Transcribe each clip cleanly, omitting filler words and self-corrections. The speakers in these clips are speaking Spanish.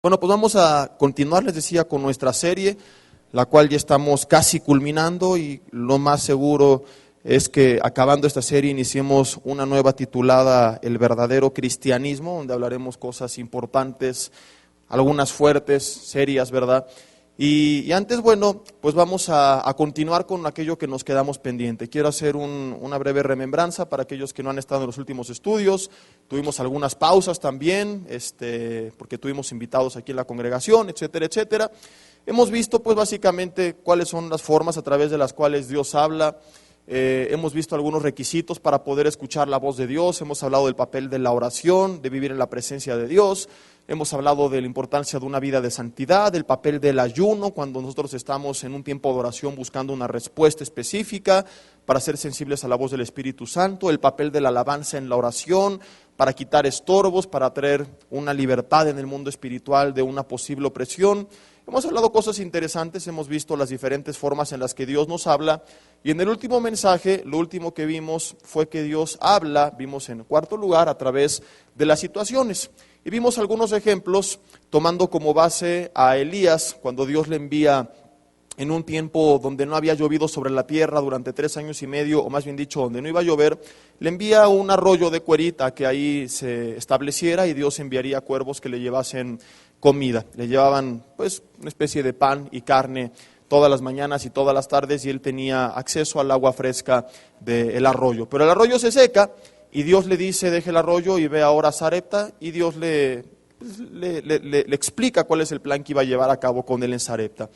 Bueno, pues vamos a continuar, les decía, con nuestra serie, la cual ya estamos casi culminando y lo más seguro es que acabando esta serie iniciemos una nueva titulada El verdadero cristianismo, donde hablaremos cosas importantes, algunas fuertes, serias, ¿verdad? Y antes, bueno, pues vamos a continuar con aquello que nos quedamos pendiente. Quiero hacer una breve remembranza para aquellos que no han estado en los últimos estudios. Tuvimos algunas pausas también, porque tuvimos invitados aquí en la congregación, etcétera, etcétera. Hemos visto, pues, básicamente cuáles son las formas a través de las cuales Dios habla. Hemos visto algunos requisitos para poder escuchar la voz de Dios. Hemos hablado del papel de la oración, de vivir en la presencia de Dios. Hemos hablado de la importancia de una vida de santidad, del papel del ayuno, cuando nosotros estamos en un tiempo de oración buscando una respuesta específica para ser sensibles a la voz del Espíritu Santo, el papel de la alabanza en la oración, para quitar estorbos, para traer una libertad en el mundo espiritual de una posible opresión. Hemos hablado cosas interesantes, hemos visto las diferentes formas en las que Dios nos habla, y en el último mensaje, lo último que vimos fue que Dios habla, vimos en cuarto lugar, a través de las situaciones. Y vimos algunos ejemplos tomando como base a Elías, cuando Dios le envía en un tiempo donde no había llovido sobre la tierra durante 3 años y medio, o más bien dicho, donde no iba a llover, le envía un arroyo de cuerita que ahí se estableciera y Dios enviaría cuervos que le llevasen comida. Le llevaban pues una especie de pan y carne todas las mañanas y todas las tardes y él tenía acceso al agua fresca del arroyo. Pero el arroyo se seca y Dios le dice, deje el arroyo y ve ahora a Sarepta, y Dios le explica cuál es el plan que iba a llevar a cabo con él en Sarepta.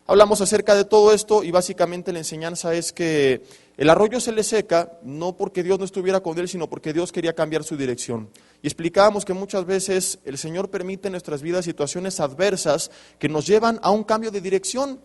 Hablamos acerca de todo esto y básicamente la enseñanza es que el arroyo se le seca no porque Dios no estuviera con él, sino porque Dios quería cambiar su dirección. Y explicábamos que muchas veces el Señor permite en nuestras vidas situaciones adversas que nos llevan a un cambio de dirección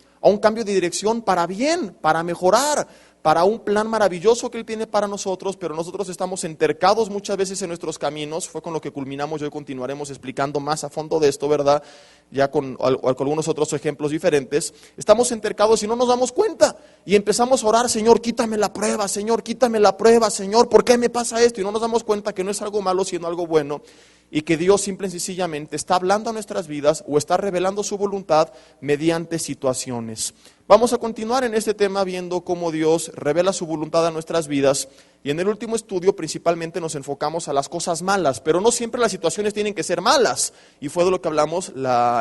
para bien, para mejorar, para un plan maravilloso que Él tiene para nosotros, pero nosotros estamos entercados muchas veces en nuestros caminos. Fue con lo que culminamos y hoy continuaremos explicando más a fondo de esto, ¿verdad? Ya con algunos otros ejemplos diferentes. Estamos entercados y no nos damos cuenta y empezamos a orar, Señor, quítame la prueba, Señor, ¿por qué me pasa esto? Y no nos damos cuenta que no es algo malo, sino algo bueno, y que Dios simple y sencillamente está hablando a nuestras vidas o está revelando su voluntad mediante situaciones. Vamos a continuar en este tema viendo cómo Dios revela su voluntad a nuestras vidas, y en el último estudio principalmente nos enfocamos a las cosas malas, pero no siempre las situaciones tienen que ser malas, y fue de lo que hablamos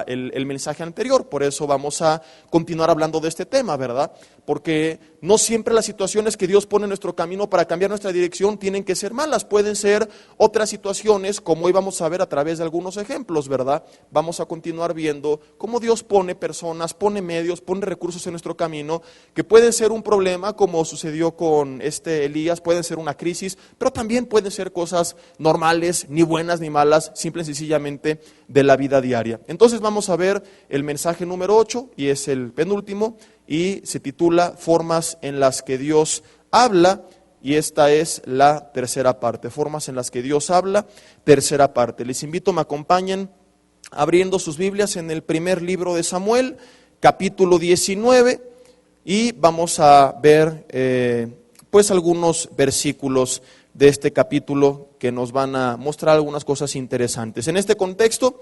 el mensaje anterior. Por eso vamos a continuar hablando de este tema, ¿verdad? Porque no siempre las situaciones que Dios pone en nuestro camino para cambiar nuestra dirección tienen que ser malas, pueden ser otras situaciones, como hoy vamos a ver a través de algunos ejemplos, ¿verdad? Vamos a continuar viendo cómo Dios pone personas, pone medios, pone recursos en nuestro camino, que pueden ser un problema, como sucedió con Elías, pueden ser una crisis, pero también pueden ser cosas normales, ni buenas ni malas, simple y sencillamente de la vida diaria. Entonces vamos a ver el mensaje número 8, y es el penúltimo, y se titula Formas en las que Dios habla, y esta es la tercera parte, formas en las que Dios habla, tercera parte. Les invito a me acompañen abriendo sus Biblias en el primer libro de Samuel, capítulo 19, y vamos a ver pues algunos versículos de este capítulo que nos van a mostrar algunas cosas interesantes. En este contexto,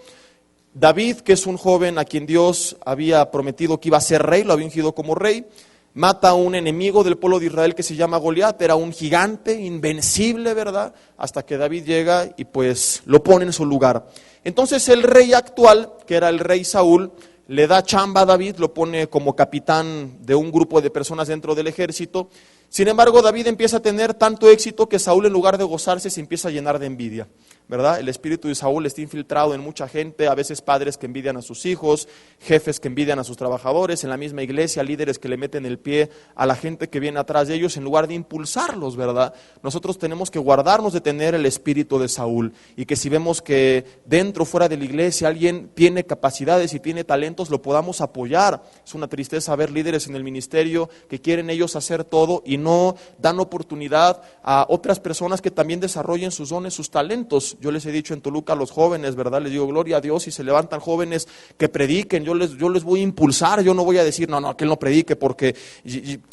David, que es un joven a quien Dios había prometido que iba a ser rey, lo había ungido como rey, mata a un enemigo del pueblo de Israel que se llama Goliat. Era un gigante invencible, ¿verdad? Hasta que David llega y pues lo pone en su lugar. Entonces el rey actual, que era el rey Saúl, le da chamba a David, lo pone como capitán de un grupo de personas dentro del ejército. Sin embargo, David empieza a tener tanto éxito que Saúl, en lugar de gozarse, se empieza a llenar de envidia, ¿verdad? El espíritu de Saúl está infiltrado en mucha gente, a veces padres que envidian a sus hijos, jefes que envidian a sus trabajadores, en la misma iglesia, líderes que le meten el pie a la gente que viene atrás de ellos en lugar de impulsarlos, ¿verdad? Nosotros tenemos que guardarnos de tener el espíritu de Saúl, y que si vemos que dentro o fuera de la iglesia alguien tiene capacidades y tiene talentos, lo podamos apoyar. Es una tristeza ver líderes en el ministerio que quieren ellos hacer todo y no dan oportunidad a otras personas que también desarrollen sus dones, sus talentos. Yo les he dicho en Toluca a los jóvenes, ¿verdad? Les digo, gloria a Dios, si se levantan jóvenes que prediquen, yo les voy a impulsar. Yo no voy a decir, no, que él no predique porque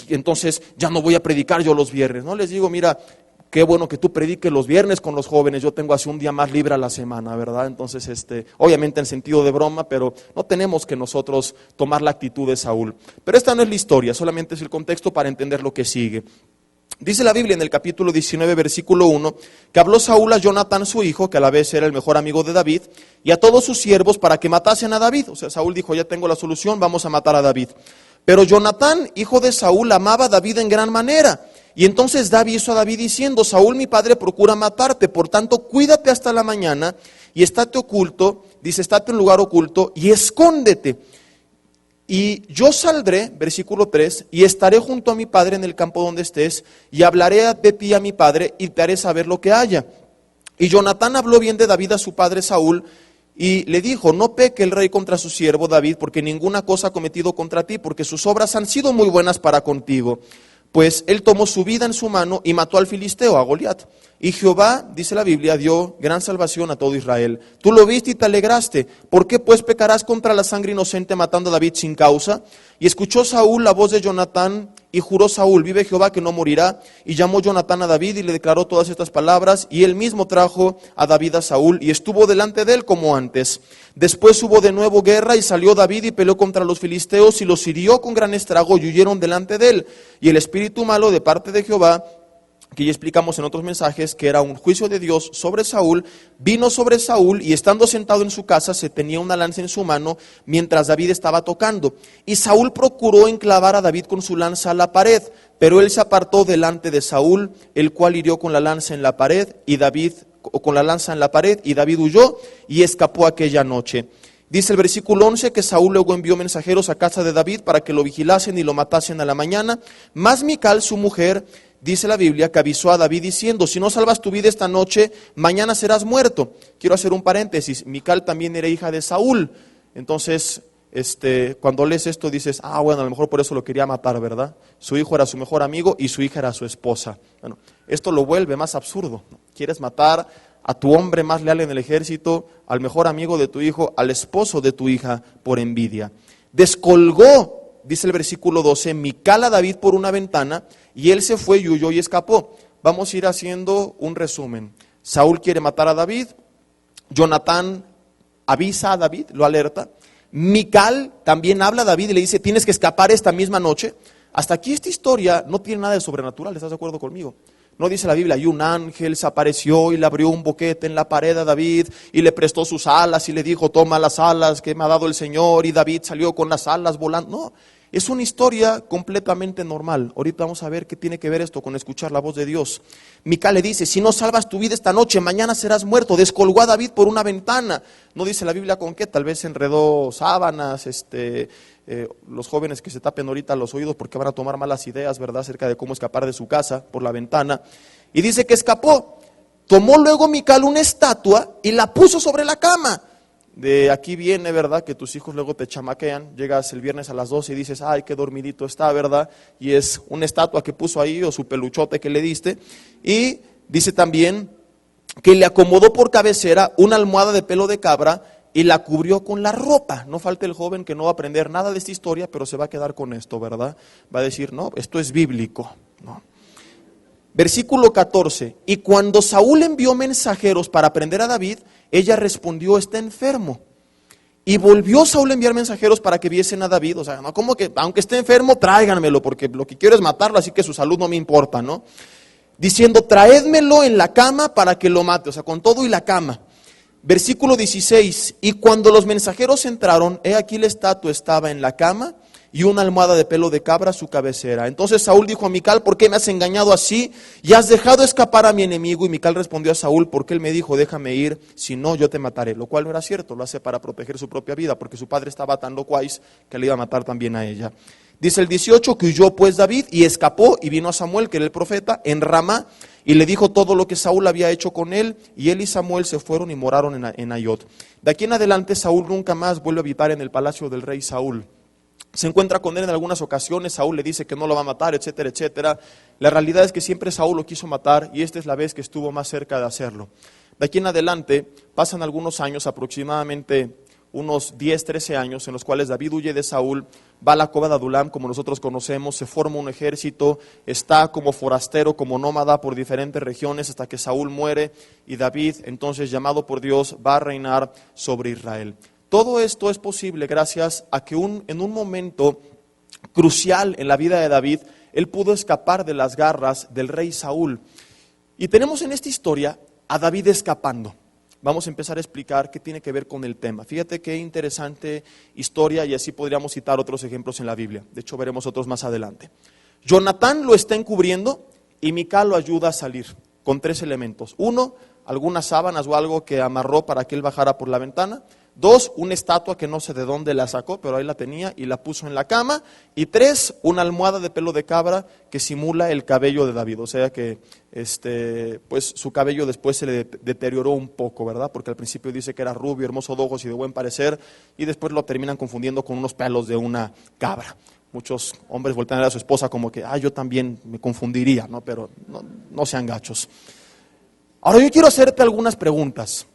entonces ya no voy a predicar yo los viernes. No, les digo, mira, qué bueno que tú prediques los viernes con los jóvenes, yo tengo así un día más libre a la semana, ¿verdad? Entonces, obviamente en sentido de broma, pero no tenemos que nosotros tomar la actitud de Saúl. Pero esta no es la historia, solamente es el contexto para entender lo que sigue. Dice la Biblia en el capítulo 19, versículo 1, que habló Saúl a Jonatán su hijo, que a la vez era el mejor amigo de David, y a todos sus siervos para que matasen a David. O sea, Saúl dijo, ya tengo la solución, vamos a matar a David. Pero Jonatán, hijo de Saúl, amaba a David en gran manera. Y entonces da aviso a David diciendo, Saúl mi padre procura matarte, por tanto cuídate hasta la mañana y estate oculto, dice, estate en lugar oculto y escóndete. Y yo saldré, versículo 3, y estaré junto a mi padre en el campo donde estés, y hablaré de ti a mi padre, y te haré saber lo que haya. Y Jonatán habló bien de David a su padre Saúl, y le dijo, no peque el rey contra su siervo David, porque ninguna cosa ha cometido contra ti, porque sus obras han sido muy buenas para contigo. Pues él tomó su vida en su mano y mató al filisteo, a Goliat. Y Jehová, dice la Biblia, dio gran salvación a todo Israel. Tú lo viste y te alegraste. ¿Por qué pues pecarás contra la sangre inocente matando a David sin causa? Y escuchó Saúl la voz de Jonatán y juró Saúl, vive Jehová que no morirá. Y llamó Jonatán a David y le declaró todas estas palabras. Y él mismo trajo a David a Saúl y estuvo delante de él como antes. Después hubo de nuevo guerra y salió David y peleó contra los filisteos y los hirió con gran estrago y huyeron delante de él. Y el espíritu malo de parte de Jehová, que ya explicamos en otros mensajes, que era un juicio de Dios sobre Saúl, vino sobre Saúl y estando sentado en su casa se tenía una lanza en su mano mientras David estaba tocando. Y Saúl procuró enclavar a David con su lanza a la pared, pero él se apartó delante de Saúl, el cual hirió con la lanza en la pared y David huyó y escapó aquella noche. Dice el versículo 11 que Saúl luego envió mensajeros a casa de David para que lo vigilasen y lo matasen a la mañana. Mas Mical, su mujer, dice la Biblia, que avisó a David diciendo, si no salvas tu vida esta noche, mañana serás muerto. Quiero hacer un paréntesis, Mical también era hija de Saúl. Entonces, cuando lees esto dices, bueno, a lo mejor por eso lo quería matar, ¿verdad? Su hijo era su mejor amigo y su hija era su esposa. Bueno, esto lo vuelve más absurdo. ¿Quieres matar a tu hombre más leal en el ejército, al mejor amigo de tu hijo, al esposo de tu hija, por envidia? Descolgó, dice el versículo 12, Mical a David por una ventana, y él se fue y huyó y escapó. Vamos a ir haciendo un resumen. Saúl quiere matar a David, Jonatán avisa a David, lo alerta. Mical también habla a David y le dice, tienes que escapar esta misma noche. Hasta aquí esta historia no tiene nada de sobrenatural, ¿estás de acuerdo conmigo? No dice la Biblia, y un ángel se apareció y le abrió un boquete en la pared a David y le prestó sus alas y le dijo, toma las alas que me ha dado el Señor, y David salió con las alas volando. No, es una historia completamente normal. Ahorita vamos a ver qué tiene que ver esto con escuchar la voz de Dios. Mical le dice, si no salvas tu vida esta noche, mañana serás muerto. Descolgó a David por una ventana. No dice la Biblia con qué, tal vez enredó sábanas, los jóvenes que se tapen ahorita los oídos porque van a tomar malas ideas, ¿verdad?, acerca de cómo escapar de su casa por la ventana. Y dice que escapó. Tomó luego Mical una estatua y la puso sobre la cama. De aquí viene, ¿verdad?, que tus hijos luego te chamaquean. Llegas el viernes a las 12 y dices, ay, qué dormidito está, ¿verdad? Y es una estatua que puso ahí o su peluchote que le diste. Y dice también que le acomodó por cabecera una almohada de pelo de cabra y la cubrió con la ropa. No falta el joven que no va a aprender nada de esta historia, pero se va a quedar con esto, ¿verdad? Va a decir, no, esto es bíblico, ¿no? Versículo 14, y cuando Saúl envió mensajeros para prender a David, ella respondió, está enfermo. Y volvió Saúl a enviar mensajeros para que viesen a David, o sea, no, como que aunque esté enfermo, tráiganmelo, porque lo que quiero es matarlo, así que su salud no me importa, ¿no? Diciendo, traédmelo en la cama para que lo mate, o sea, con todo y la cama. Versículo 16, y cuando los mensajeros entraron, he aquí la estatua estaba en la cama y una almohada de pelo de cabra a su cabecera. Entonces Saúl dijo a Mical, ¿por qué me has engañado así y has dejado escapar a mi enemigo? Y Mical respondió a Saúl, porque él me dijo, déjame ir, si no yo te mataré. Lo cual no era cierto, lo hace para proteger su propia vida, porque su padre estaba tan locuaz que le iba a matar también a ella. Dice el 18, que huyó pues David y escapó y vino a Samuel, que era el profeta, en Ramá, y le dijo todo lo que Saúl había hecho con él, y él y Samuel se fueron y moraron en Nayot. De aquí en adelante Saúl nunca más vuelve a habitar en el palacio del rey Saúl. Se encuentra con él en algunas ocasiones, Saúl le dice que no lo va a matar, etcétera, etcétera. La realidad es que siempre Saúl lo quiso matar y esta es la vez que estuvo más cerca de hacerlo. De aquí en adelante pasan algunos años, aproximadamente unos 10, 13 años, en los cuales David huye de Saúl, va a la cueva de Adulam, como nosotros conocemos, se forma un ejército, está como forastero, como nómada por diferentes regiones, hasta que Saúl muere, y David, entonces llamado por Dios, va a reinar sobre Israel. Todo esto es posible gracias a que en un momento crucial en la vida de David, él pudo escapar de las garras del rey Saúl. Y tenemos en esta historia a David escapando. Vamos a empezar a explicar qué tiene que ver con el tema. Fíjate qué interesante historia, y así podríamos citar otros ejemplos en la Biblia. De hecho, veremos otros más adelante. Jonatán lo está encubriendo y Mical lo ayuda a salir con 3 elementos. 1, algunas sábanas o algo que amarró para que él bajara por la ventana. 2, una estatua que no sé de dónde la sacó, pero ahí la tenía y la puso en la cama. Y 3, una almohada de pelo de cabra que simula el cabello de David. O sea que pues su cabello después se le deterioró un poco, ¿verdad? Porque al principio dice que era rubio, hermoso de ojos y de buen parecer, y después lo terminan confundiendo con unos pelos de una cabra. Muchos hombres voltean a ver a su esposa como que, yo también me confundiría, ¿no? Pero no sean gachos. Ahora yo quiero hacerte algunas preguntas.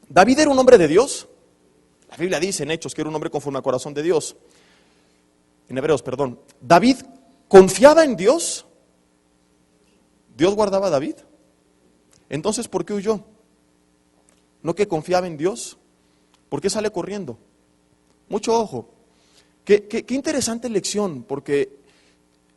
¿David era un hombre de Dios? La Biblia dice en Hechos que era un hombre conforme al corazón de Dios. En Hebreos, perdón. ¿David confiaba en Dios? ¿Dios guardaba a David? Entonces, ¿por qué huyó? ¿No que confiaba en Dios? ¿Por qué sale corriendo? Mucho ojo. Qué interesante lección, porque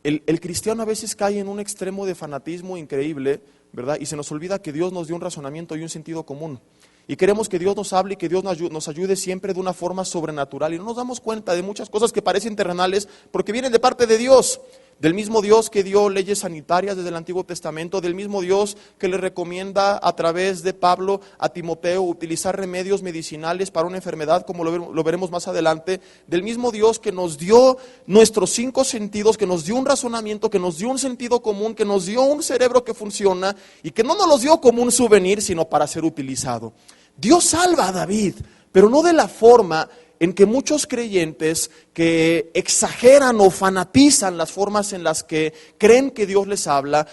el cristiano a veces cae en un extremo de fanatismo increíble, ¿verdad? Y se nos olvida que Dios nos dio un razonamiento y un sentido común. Y queremos que Dios nos hable y que Dios nos ayude siempre de una forma sobrenatural. Y no nos damos cuenta de muchas cosas que parecen terrenales porque vienen de parte de Dios. Del mismo Dios que dio leyes sanitarias desde el Antiguo Testamento, del mismo Dios que le recomienda a través de Pablo a Timoteo utilizar remedios medicinales para una enfermedad, como lo veremos más adelante, del mismo Dios que nos dio nuestros 5 sentidos, que nos dio un razonamiento, que nos dio un sentido común, que nos dio un cerebro que funciona y que no nos los dio como un souvenir, sino para ser utilizado. Dios salva a David, pero no de la forma en que muchos creyentes que exageran o fanatizan las formas en las que creen que Dios les habla,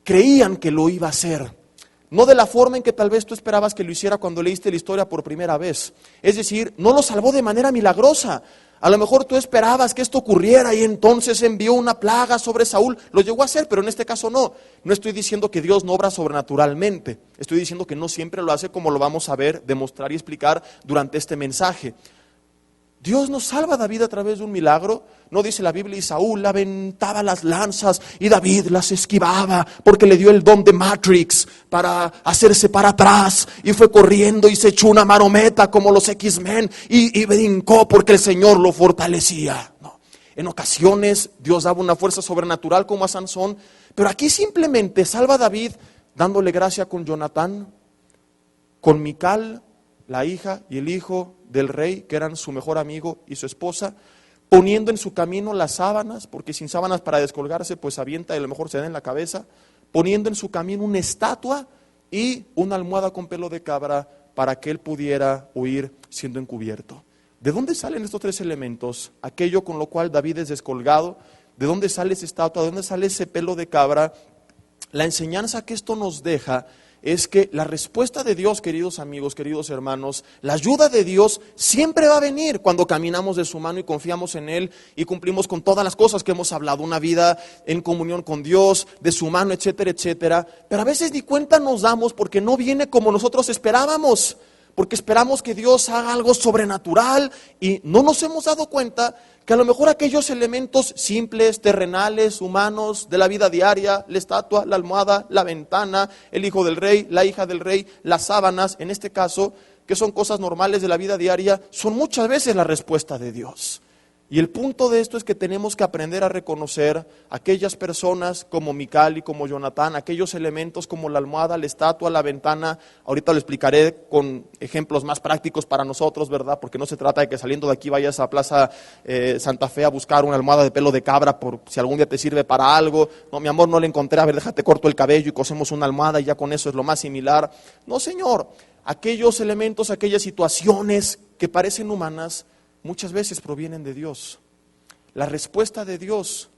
creían que lo iba a hacer. No de la forma en que tal vez tú esperabas que lo hiciera cuando leíste la historia por primera vez. Es decir, no lo salvó de manera milagrosa. A lo mejor tú esperabas que esto ocurriera y entonces envió una plaga sobre Saúl. Lo llegó a hacer, pero en este caso no. No estoy diciendo que Dios no obra sobrenaturalmente. Estoy diciendo que no siempre lo hace, como lo vamos a ver, demostrar y explicar durante este mensaje. Dios nos salva a David a través de un milagro. No dice la Biblia, y Saúl aventaba las lanzas y David las esquivaba porque le dio el don de Matrix para hacerse para atrás y fue corriendo y se echó una marometa como los X-Men y brincó porque el Señor lo fortalecía. No. En ocasiones Dios daba una fuerza sobrenatural como a Sansón, pero aquí simplemente salva a David dándole gracia con Jonatán, con Mical, la hija y el hijo del rey, que eran su mejor amigo y su esposa, poniendo en su camino las sábanas, porque sin sábanas para descolgarse, pues avienta y a lo mejor se da en la cabeza, poniendo en su camino una estatua y una almohada con pelo de cabra para que él pudiera huir siendo encubierto. ¿De dónde salen estos 3 elementos? Aquello con lo cual David es descolgado, ¿de dónde sale esa estatua? ¿De dónde sale ese pelo de cabra? La enseñanza que esto nos deja es que la respuesta de Dios, queridos amigos, queridos hermanos, la ayuda de Dios siempre va a venir cuando caminamos de su mano y confiamos en Él y cumplimos con todas las cosas que hemos hablado, una vida en comunión con Dios, de su mano, etcétera, etcétera. Pero a veces ni cuenta nos damos porque no viene como nosotros esperábamos, porque esperamos que Dios haga algo sobrenatural y no nos hemos dado cuenta que a lo mejor aquellos elementos simples, terrenales, humanos, de la vida diaria, la estatua, la almohada, la ventana, el hijo del rey, la hija del rey, las sábanas, en este caso, que son cosas normales de la vida diaria, son muchas veces la respuesta de Dios. Y el punto de esto es que tenemos que aprender a reconocer aquellas personas como Mical y como Jonatán, aquellos elementos como la almohada, la estatua, la ventana. Ahorita lo explicaré con ejemplos más prácticos para nosotros, ¿verdad? Porque no se trata de que saliendo de aquí vayas a Plaza Santa Fe a buscar una almohada de pelo de cabra por si algún día te sirve para algo. No, mi amor, no la encontré, a ver, déjate corto el cabello y cosemos una almohada y ya con eso es lo más similar. No, Señor, aquellos elementos, aquellas situaciones que parecen humanas, muchas veces provienen de Dios. La respuesta de Dios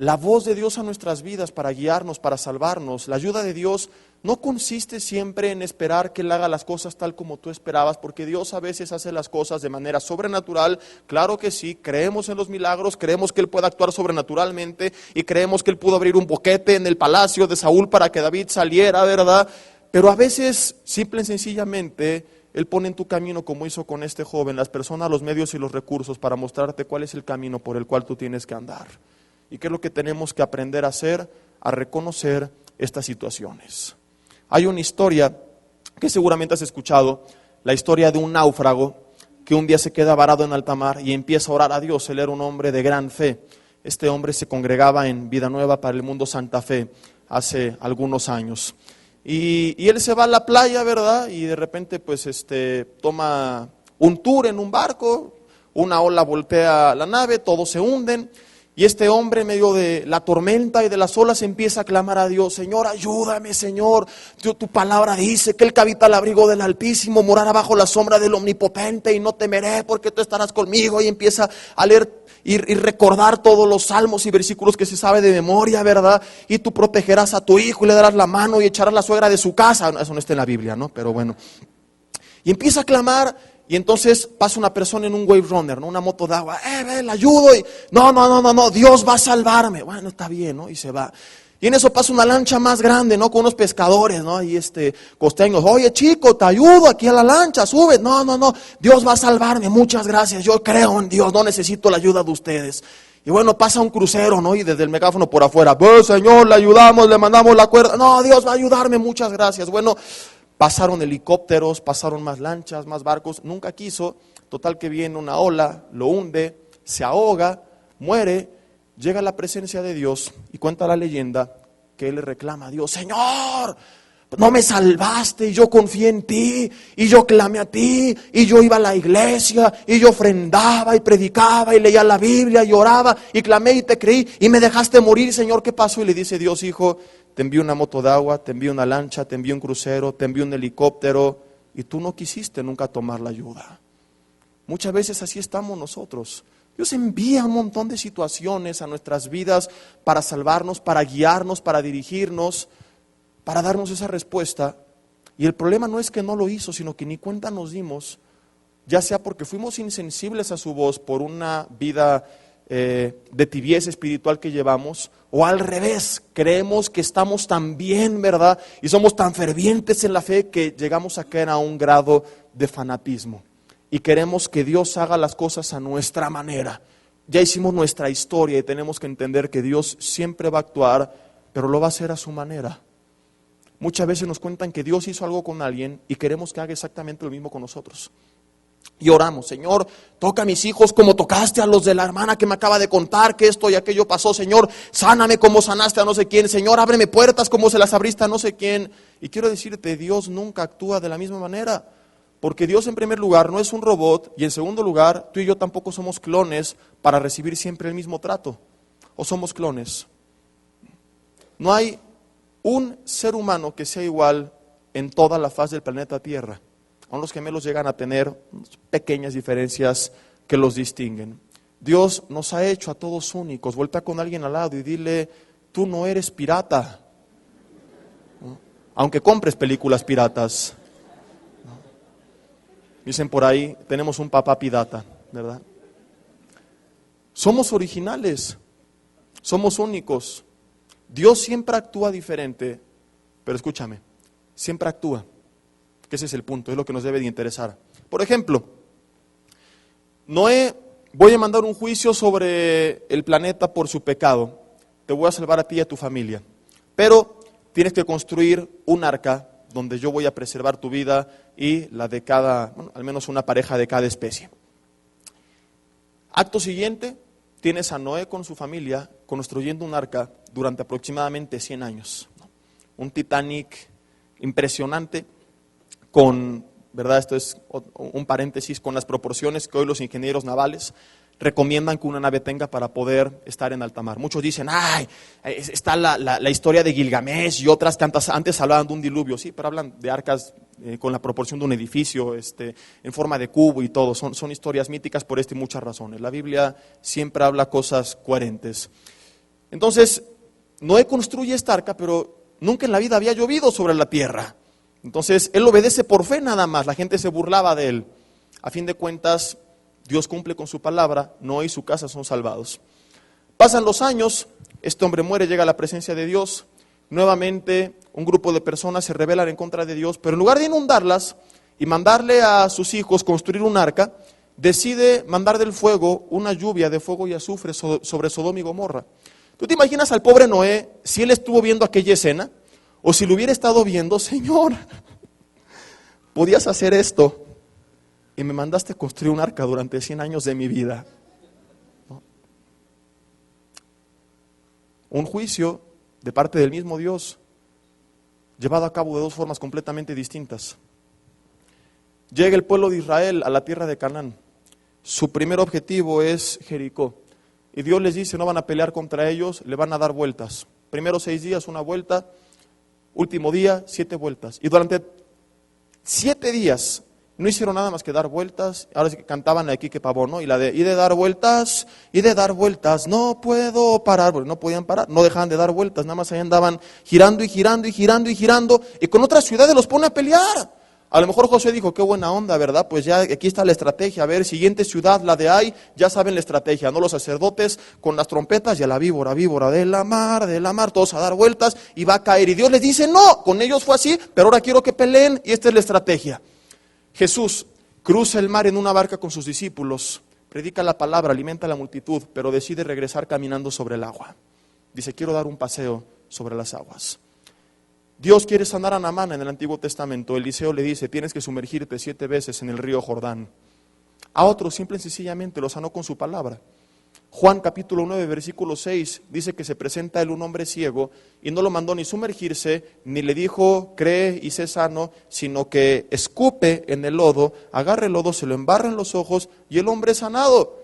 la voz de Dios a nuestras vidas para guiarnos, para salvarnos. La ayuda de Dios no consiste siempre en esperar que Él haga las cosas tal como tú esperabas, porque Dios a veces hace las cosas de manera sobrenatural. Claro que sí, creemos en los milagros, creemos que Él puede actuar sobrenaturalmente y creemos que Él pudo abrir un boquete en el palacio de Saúl para que David saliera, ¿verdad? Pero a veces, simple y sencillamente, Él pone en tu camino, como hizo con este joven, las personas, los medios y los recursos para mostrarte cuál es el camino por el cual tú tienes que andar. ¿Y qué es lo que tenemos que aprender a hacer? A reconocer estas situaciones. Hay una historia que seguramente has escuchado, la historia de un náufrago que un día se queda varado en alta mar y empieza a orar a Dios. Él era un hombre de gran fe. Este hombre se congregaba en Vida Nueva para el Mundo Santa Fe hace algunos años. Y él se va a la playa, ¿verdad? Y de repente pues toma un tour en un barco, una ola voltea la nave, todos se hunden. Y este hombre en medio de la tormenta y de las olas empieza a clamar a Dios: Señor, ayúdame, Señor. Tu palabra dice que el que habita al abrigo del Altísimo morará bajo la sombra del Omnipotente, y no temeré porque tú estarás conmigo. Y empieza a leer y recordar todos los salmos y versículos que se sabe de memoria, ¿verdad? Y tú protegerás a tu hijo y le darás la mano y echarás la suegra de su casa. Eso no está en la Biblia, ¿no? Pero bueno. Y empieza a clamar. Y entonces pasa una persona en un wave runner, ¿no? Una moto de agua. La ayudo. Y no, Dios va a salvarme. Bueno, está bien, ¿no? Y se va. Y en eso pasa una lancha más grande, ¿no? Con unos pescadores, ¿no? Y costeños: oye, chico, te ayudo aquí a la lancha, sube. No, Dios va a salvarme, muchas gracias. Yo creo en Dios, no necesito la ayuda de ustedes. Y bueno, pasa un crucero, ¿no? Y desde el megáfono por afuera: pues, Señor, le ayudamos, le mandamos la cuerda. No, Dios va a ayudarme, muchas gracias. Bueno, pasaron helicópteros, pasaron más lanchas, más barcos, nunca quiso. Total que viene una ola, lo hunde, se ahoga, muere, llega a la presencia de Dios y cuenta la leyenda que él le reclama a Dios: Señor, no me salvaste, y yo confié en ti, y yo clamé a ti, y yo iba a la iglesia, y yo ofrendaba y predicaba y leía la Biblia y oraba y clamé y te creí, y me dejaste morir, Señor, ¿qué pasó? Y le dice Dios: hijo, te envié una moto de agua, te envié una lancha, te envié un crucero, te envié un helicóptero, y tú no quisiste nunca tomar la ayuda. Muchas veces así estamos nosotros. Dios envía un montón de situaciones a nuestras vidas para salvarnos, para guiarnos, para dirigirnos, para darnos esa respuesta. Y el problema no es que no lo hizo, sino que ni cuenta nos dimos, ya sea porque fuimos insensibles a su voz por una vida de tibieza espiritual que llevamos, o al revés, creemos que estamos tan bien, ¿verdad? Y somos tan fervientes en la fe que llegamos a caer a un grado de fanatismo. Y queremos que Dios haga las cosas a nuestra manera. Ya hicimos nuestra historia y tenemos que entender que Dios siempre va a actuar, pero lo va a hacer a su manera. Muchas veces nos cuentan que Dios hizo algo con alguien y queremos que haga exactamente lo mismo con nosotros. Y oramos: Señor, toca a mis hijos como tocaste a los de la hermana que me acaba de contar que esto y aquello pasó. Señor, sáname como sanaste a no sé quién. Señor, ábreme puertas como se las abriste a no sé quién. Y quiero decirte, Dios nunca actúa de la misma manera. Porque Dios, en primer lugar, no es un robot, y en segundo lugar, tú y yo tampoco somos clones para recibir siempre el mismo trato. ¿O somos clones? No hay un ser humano que sea igual en toda la faz del planeta Tierra. Aún los gemelos llegan a tener pequeñas diferencias que los distinguen. Dios nos ha hecho a todos únicos. Voltea con alguien al lado y dile: tú no eres pirata, ¿no? Aunque compres películas piratas. Dicen por ahí, tenemos un papá pirata, ¿verdad? Somos originales, somos únicos. Dios siempre actúa diferente, pero escúchame, siempre actúa. Que ese es el punto, es lo que nos debe de interesar. Por ejemplo, Noé: voy a mandar un juicio sobre el planeta por su pecado. Te voy a salvar a ti y a tu familia. Pero tienes que construir un arca donde yo voy a preservar tu vida y la de al menos una pareja de cada especie. Acto siguiente, tienes a Noé con su familia construyendo un arca durante aproximadamente 100 años. Un Titanic impresionante, ¿verdad? Esto es un paréntesis, con las proporciones que hoy los ingenieros navales recomiendan que una nave tenga para poder estar en alta mar. Muchos dicen: está la historia de Gilgamesh y otras que antes hablaban de un diluvio. Sí, pero hablan de arcas con la proporción de un edificio, en forma de cubo y todo. Son historias míticas por y muchas razones. La Biblia siempre habla cosas coherentes. Entonces, Noé construye esta arca, pero nunca en la vida había llovido sobre la tierra. Entonces, él obedece por fe nada más, la gente se burlaba de él. A fin de cuentas, Dios cumple con su palabra, Noé y su casa son salvados. Pasan los años, este hombre muere, llega a la presencia de Dios. Nuevamente, un grupo de personas se rebelan en contra de Dios, pero en lugar de inundarlas y mandarle a sus hijos construir un arca, decide mandar del fuego una lluvia de fuego y azufre sobre Sodoma y Gomorra. ¿Tú te imaginas al pobre Noé si él estuvo viendo aquella escena? O si lo hubiera estado viendo, Señor, podías hacer esto y me mandaste construir un arca durante 100 años de mi vida. ¿No? Un juicio de parte del mismo Dios, llevado a cabo de dos formas completamente distintas. Llega el pueblo de Israel a la tierra de Canaán. Su primer objetivo es Jericó. Y Dios les dice, no van a pelear contra ellos, le van a dar vueltas. Primero 6 días, una vuelta. Último día, 7 vueltas. Y durante 7 días no hicieron nada más que dar vueltas. Ahora sí que cantaban aquí que pavón, ¿no? Y de dar vueltas, no puedo parar. Porque no podían parar, no dejaban de dar vueltas. Nada más ahí andaban girando y girando y girando y girando. Y con otras ciudades los pone a pelear. A lo mejor Josué dijo, qué buena onda, ¿verdad? Pues ya aquí está la estrategia. A ver, siguiente ciudad, la de Ai, ya saben la estrategia, ¿no? Los sacerdotes con las trompetas y a la víbora, de la mar, todos a dar vueltas y va a caer. Y Dios les dice, no, con ellos fue así, pero ahora quiero que peleen y esta es la estrategia. Jesús cruza el mar en una barca con sus discípulos, predica la palabra, alimenta a la multitud, pero decide regresar caminando sobre el agua. Dice, quiero dar un paseo sobre las aguas. Dios quiere sanar a Naamán en el Antiguo Testamento. Eliseo le dice, tienes que sumergirte 7 veces en el río Jordán. A otros simple y sencillamente lo sanó con su palabra. Juan capítulo 9, versículo 6, dice que se presenta a él un hombre ciego y no lo mandó ni sumergirse, ni le dijo, cree y sé sano, sino que escupe en el lodo, agarra el lodo, se lo embarra en los ojos y el hombre es sanado.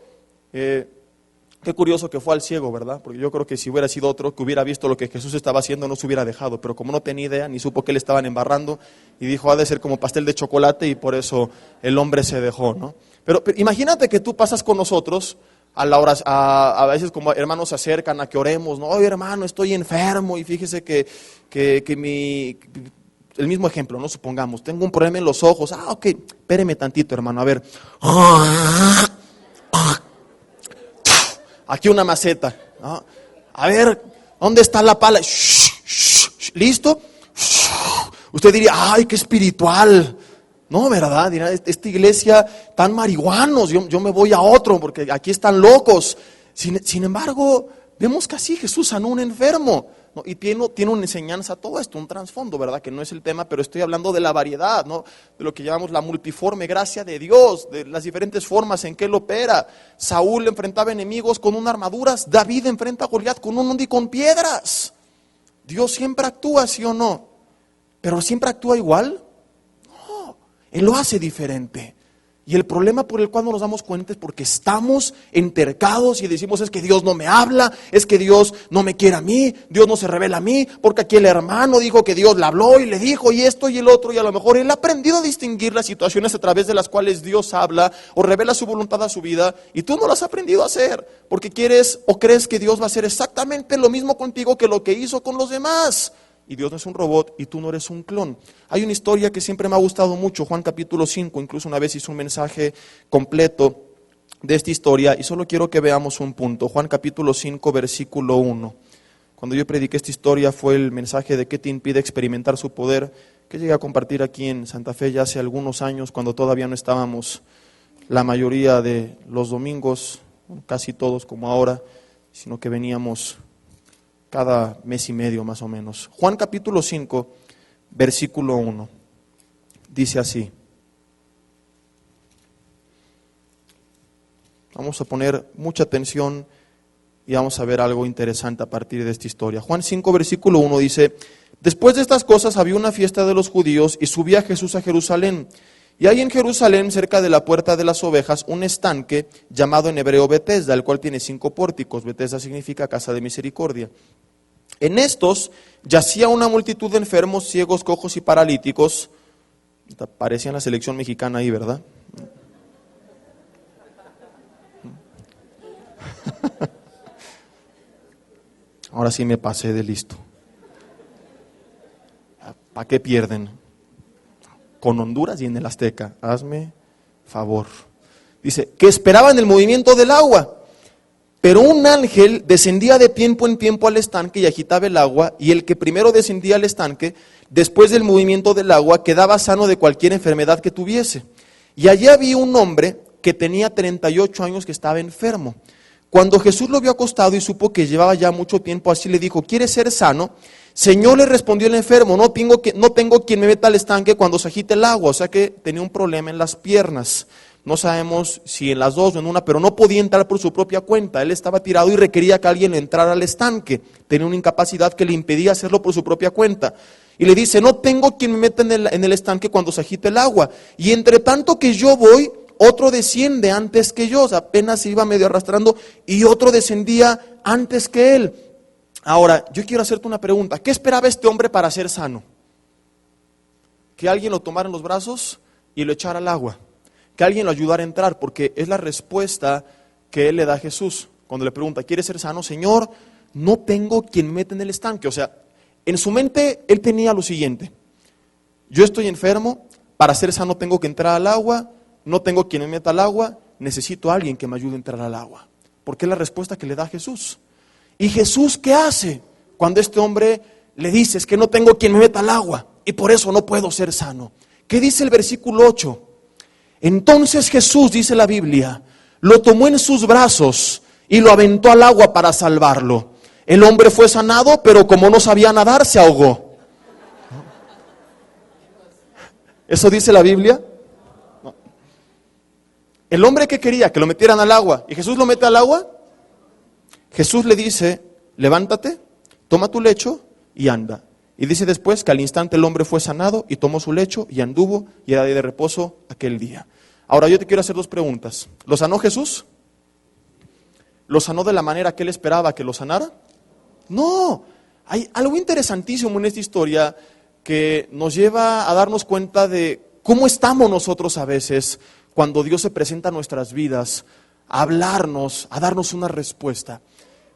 Qué curioso que fue al ciego, ¿verdad? Porque yo creo que si hubiera sido otro que hubiera visto lo que Jesús estaba haciendo, no se hubiera dejado. Pero como no tenía idea, ni supo que le estaban embarrando, y dijo, ha de ser como pastel de chocolate, y por eso el hombre se dejó, ¿no? Pero imagínate que tú pasas con nosotros, a veces como hermanos se acercan a que oremos, ¿no? Oye, hermano, estoy enfermo, y fíjese que el mismo ejemplo, ¿no? Supongamos, tengo un problema en los ojos. Ok, espéreme tantito, hermano, a ver. Aquí una maceta, ¿no? A ver, ¿dónde está la pala? ¿Listo? Usted diría, ay, qué espiritual. No, ¿verdad? Dirá, esta iglesia, tan marihuanos, yo me voy a otro, porque aquí están locos. Sin embargo, vemos que así Jesús sanó a un enfermo, ¿no? Y tiene una enseñanza, todo esto, un trasfondo, ¿verdad? Que no es el tema, pero estoy hablando de la variedad, ¿no? De lo que llamamos la multiforme gracia de Dios, de las diferentes formas en que Él opera. Saúl enfrentaba enemigos con unas armaduras, David enfrenta a Goliat con un hondo y con piedras. Dios siempre actúa, ¿sí o no? Pero siempre actúa igual. No, Él lo hace diferente. Y el problema por el cual no nos damos cuenta es porque estamos entercados y decimos, es que Dios no me habla, es que Dios no me quiere a mí, Dios no se revela a mí, porque aquí el hermano dijo que Dios le habló y le dijo y esto y el otro, y a lo mejor él ha aprendido a distinguir las situaciones a través de las cuales Dios habla o revela su voluntad a su vida, y tú no lo has aprendido a hacer, porque quieres o crees que Dios va a hacer exactamente lo mismo contigo que lo que hizo con los demás. Y Dios no es un robot y tú no eres un clon. Hay una historia que siempre me ha gustado mucho, Juan capítulo 5, incluso una vez hice un mensaje completo de esta historia y solo quiero que veamos un punto. Juan capítulo 5, versículo 1. Cuando yo prediqué esta historia fue el mensaje de qué te impide experimentar su poder, que llegué a compartir aquí en Santa Fe ya hace algunos años, cuando todavía no estábamos la mayoría de los domingos, casi todos como ahora, sino que veníamos cada mes y medio más o menos. Juan capítulo 5, versículo 1, dice así. Vamos a poner mucha atención y vamos a ver algo interesante a partir de esta historia. Juan 5, versículo 1 dice, después de estas cosas había una fiesta de los judíos y subía Jesús a Jerusalén. Y hay en Jerusalén, cerca de la puerta de las ovejas, un estanque llamado en hebreo Betesda, el cual tiene 5 pórticos. Betesda significa casa de misericordia. En estos yacía una multitud de enfermos, ciegos, cojos y paralíticos. Parecía la selección mexicana ahí, ¿verdad? Ahora sí me pasé de listo. ¿Para qué pierden? Con Honduras y en el Azteca. Hazme favor. Dice, que esperaban el movimiento del agua. Pero un ángel descendía de tiempo en tiempo al estanque y agitaba el agua, y el que primero descendía al estanque, después del movimiento del agua, quedaba sano de cualquier enfermedad que tuviese. Y allí había un hombre que tenía 38 años que estaba enfermo. Cuando Jesús lo vio acostado y supo que llevaba ya mucho tiempo así, le dijo, ¿quieres ser sano? Señor, le respondió el enfermo, no tengo quien me meta al estanque cuando se agite el agua. O sea que tenía un problema en las piernas. No sabemos si en las dos o en una, pero no podía entrar por su propia cuenta. Él estaba tirado y requería que alguien entrara al estanque. Tenía una incapacidad que le impedía hacerlo por su propia cuenta. Y le dice, no tengo quien me meta en el estanque cuando se agite el agua. Y entre tanto que yo voy, otro desciende antes que yo. O sea, apenas se iba medio arrastrando y otro descendía antes que él. Ahora, yo quiero hacerte una pregunta. ¿Qué esperaba este hombre para ser sano? Que alguien lo tomara en los brazos y lo echara al agua. Que alguien lo ayudara a entrar, porque es la respuesta que él le da a Jesús. Cuando le pregunta, ¿quieres ser sano? Señor, no tengo quien me meta en el estanque. O sea, en su mente él tenía lo siguiente. Yo estoy enfermo, para ser sano tengo que entrar al agua, no tengo quien me meta al agua, necesito a alguien que me ayude a entrar al agua. Porque es la respuesta que le da a Jesús. ¿Y Jesús qué hace? Cuando este hombre le dice, es que no tengo quien me meta al agua y por eso no puedo ser sano. ¿Qué dice el versículo 8? Entonces Jesús, dice la Biblia, lo tomó en sus brazos y lo aventó al agua para salvarlo. El hombre fue sanado, pero como no sabía nadar, se ahogó. ¿Eso dice la Biblia? No. El hombre que quería que lo metieran al agua, y Jesús lo mete al agua, Jesús le dice, levántate, toma tu lecho y anda. Y dice después que al instante el hombre fue sanado y tomó su lecho y anduvo y era día de reposo aquel día. Ahora yo te quiero hacer dos preguntas. ¿Lo sanó Jesús? ¿Lo sanó de la manera que él esperaba que lo sanara? No. Hay algo interesantísimo en esta historia que nos lleva a darnos cuenta de cómo estamos nosotros a veces cuando Dios se presenta a nuestras vidas, a hablarnos, a darnos una respuesta.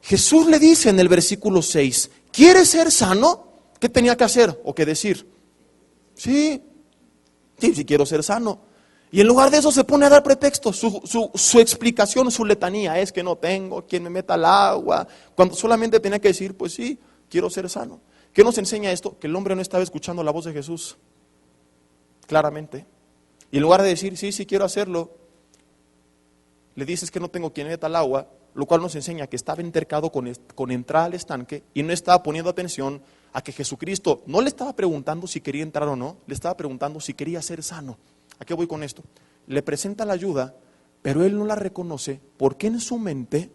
Jesús le dice en el versículo 6, ¿quieres ser sano? ¿Qué tenía que hacer o qué decir? Sí, quiero ser sano. Y en lugar de eso se pone a dar pretextos. Su explicación, su letanía es que no tengo quien me meta al agua. Cuando solamente tenía que decir, pues sí, quiero ser sano. ¿Qué nos enseña esto? Que el hombre no estaba escuchando la voz de Jesús. Claramente. Y en lugar de decir, sí, quiero hacerlo, le dices que no tengo quien me meta al agua, lo cual nos enseña que estaba entercado con entrar al estanque y no estaba poniendo atención a que Jesucristo no le estaba preguntando si quería entrar o no, le estaba preguntando si quería ser sano. ¿A qué voy con esto? Le presenta la ayuda, pero él no la reconoce porque en su mente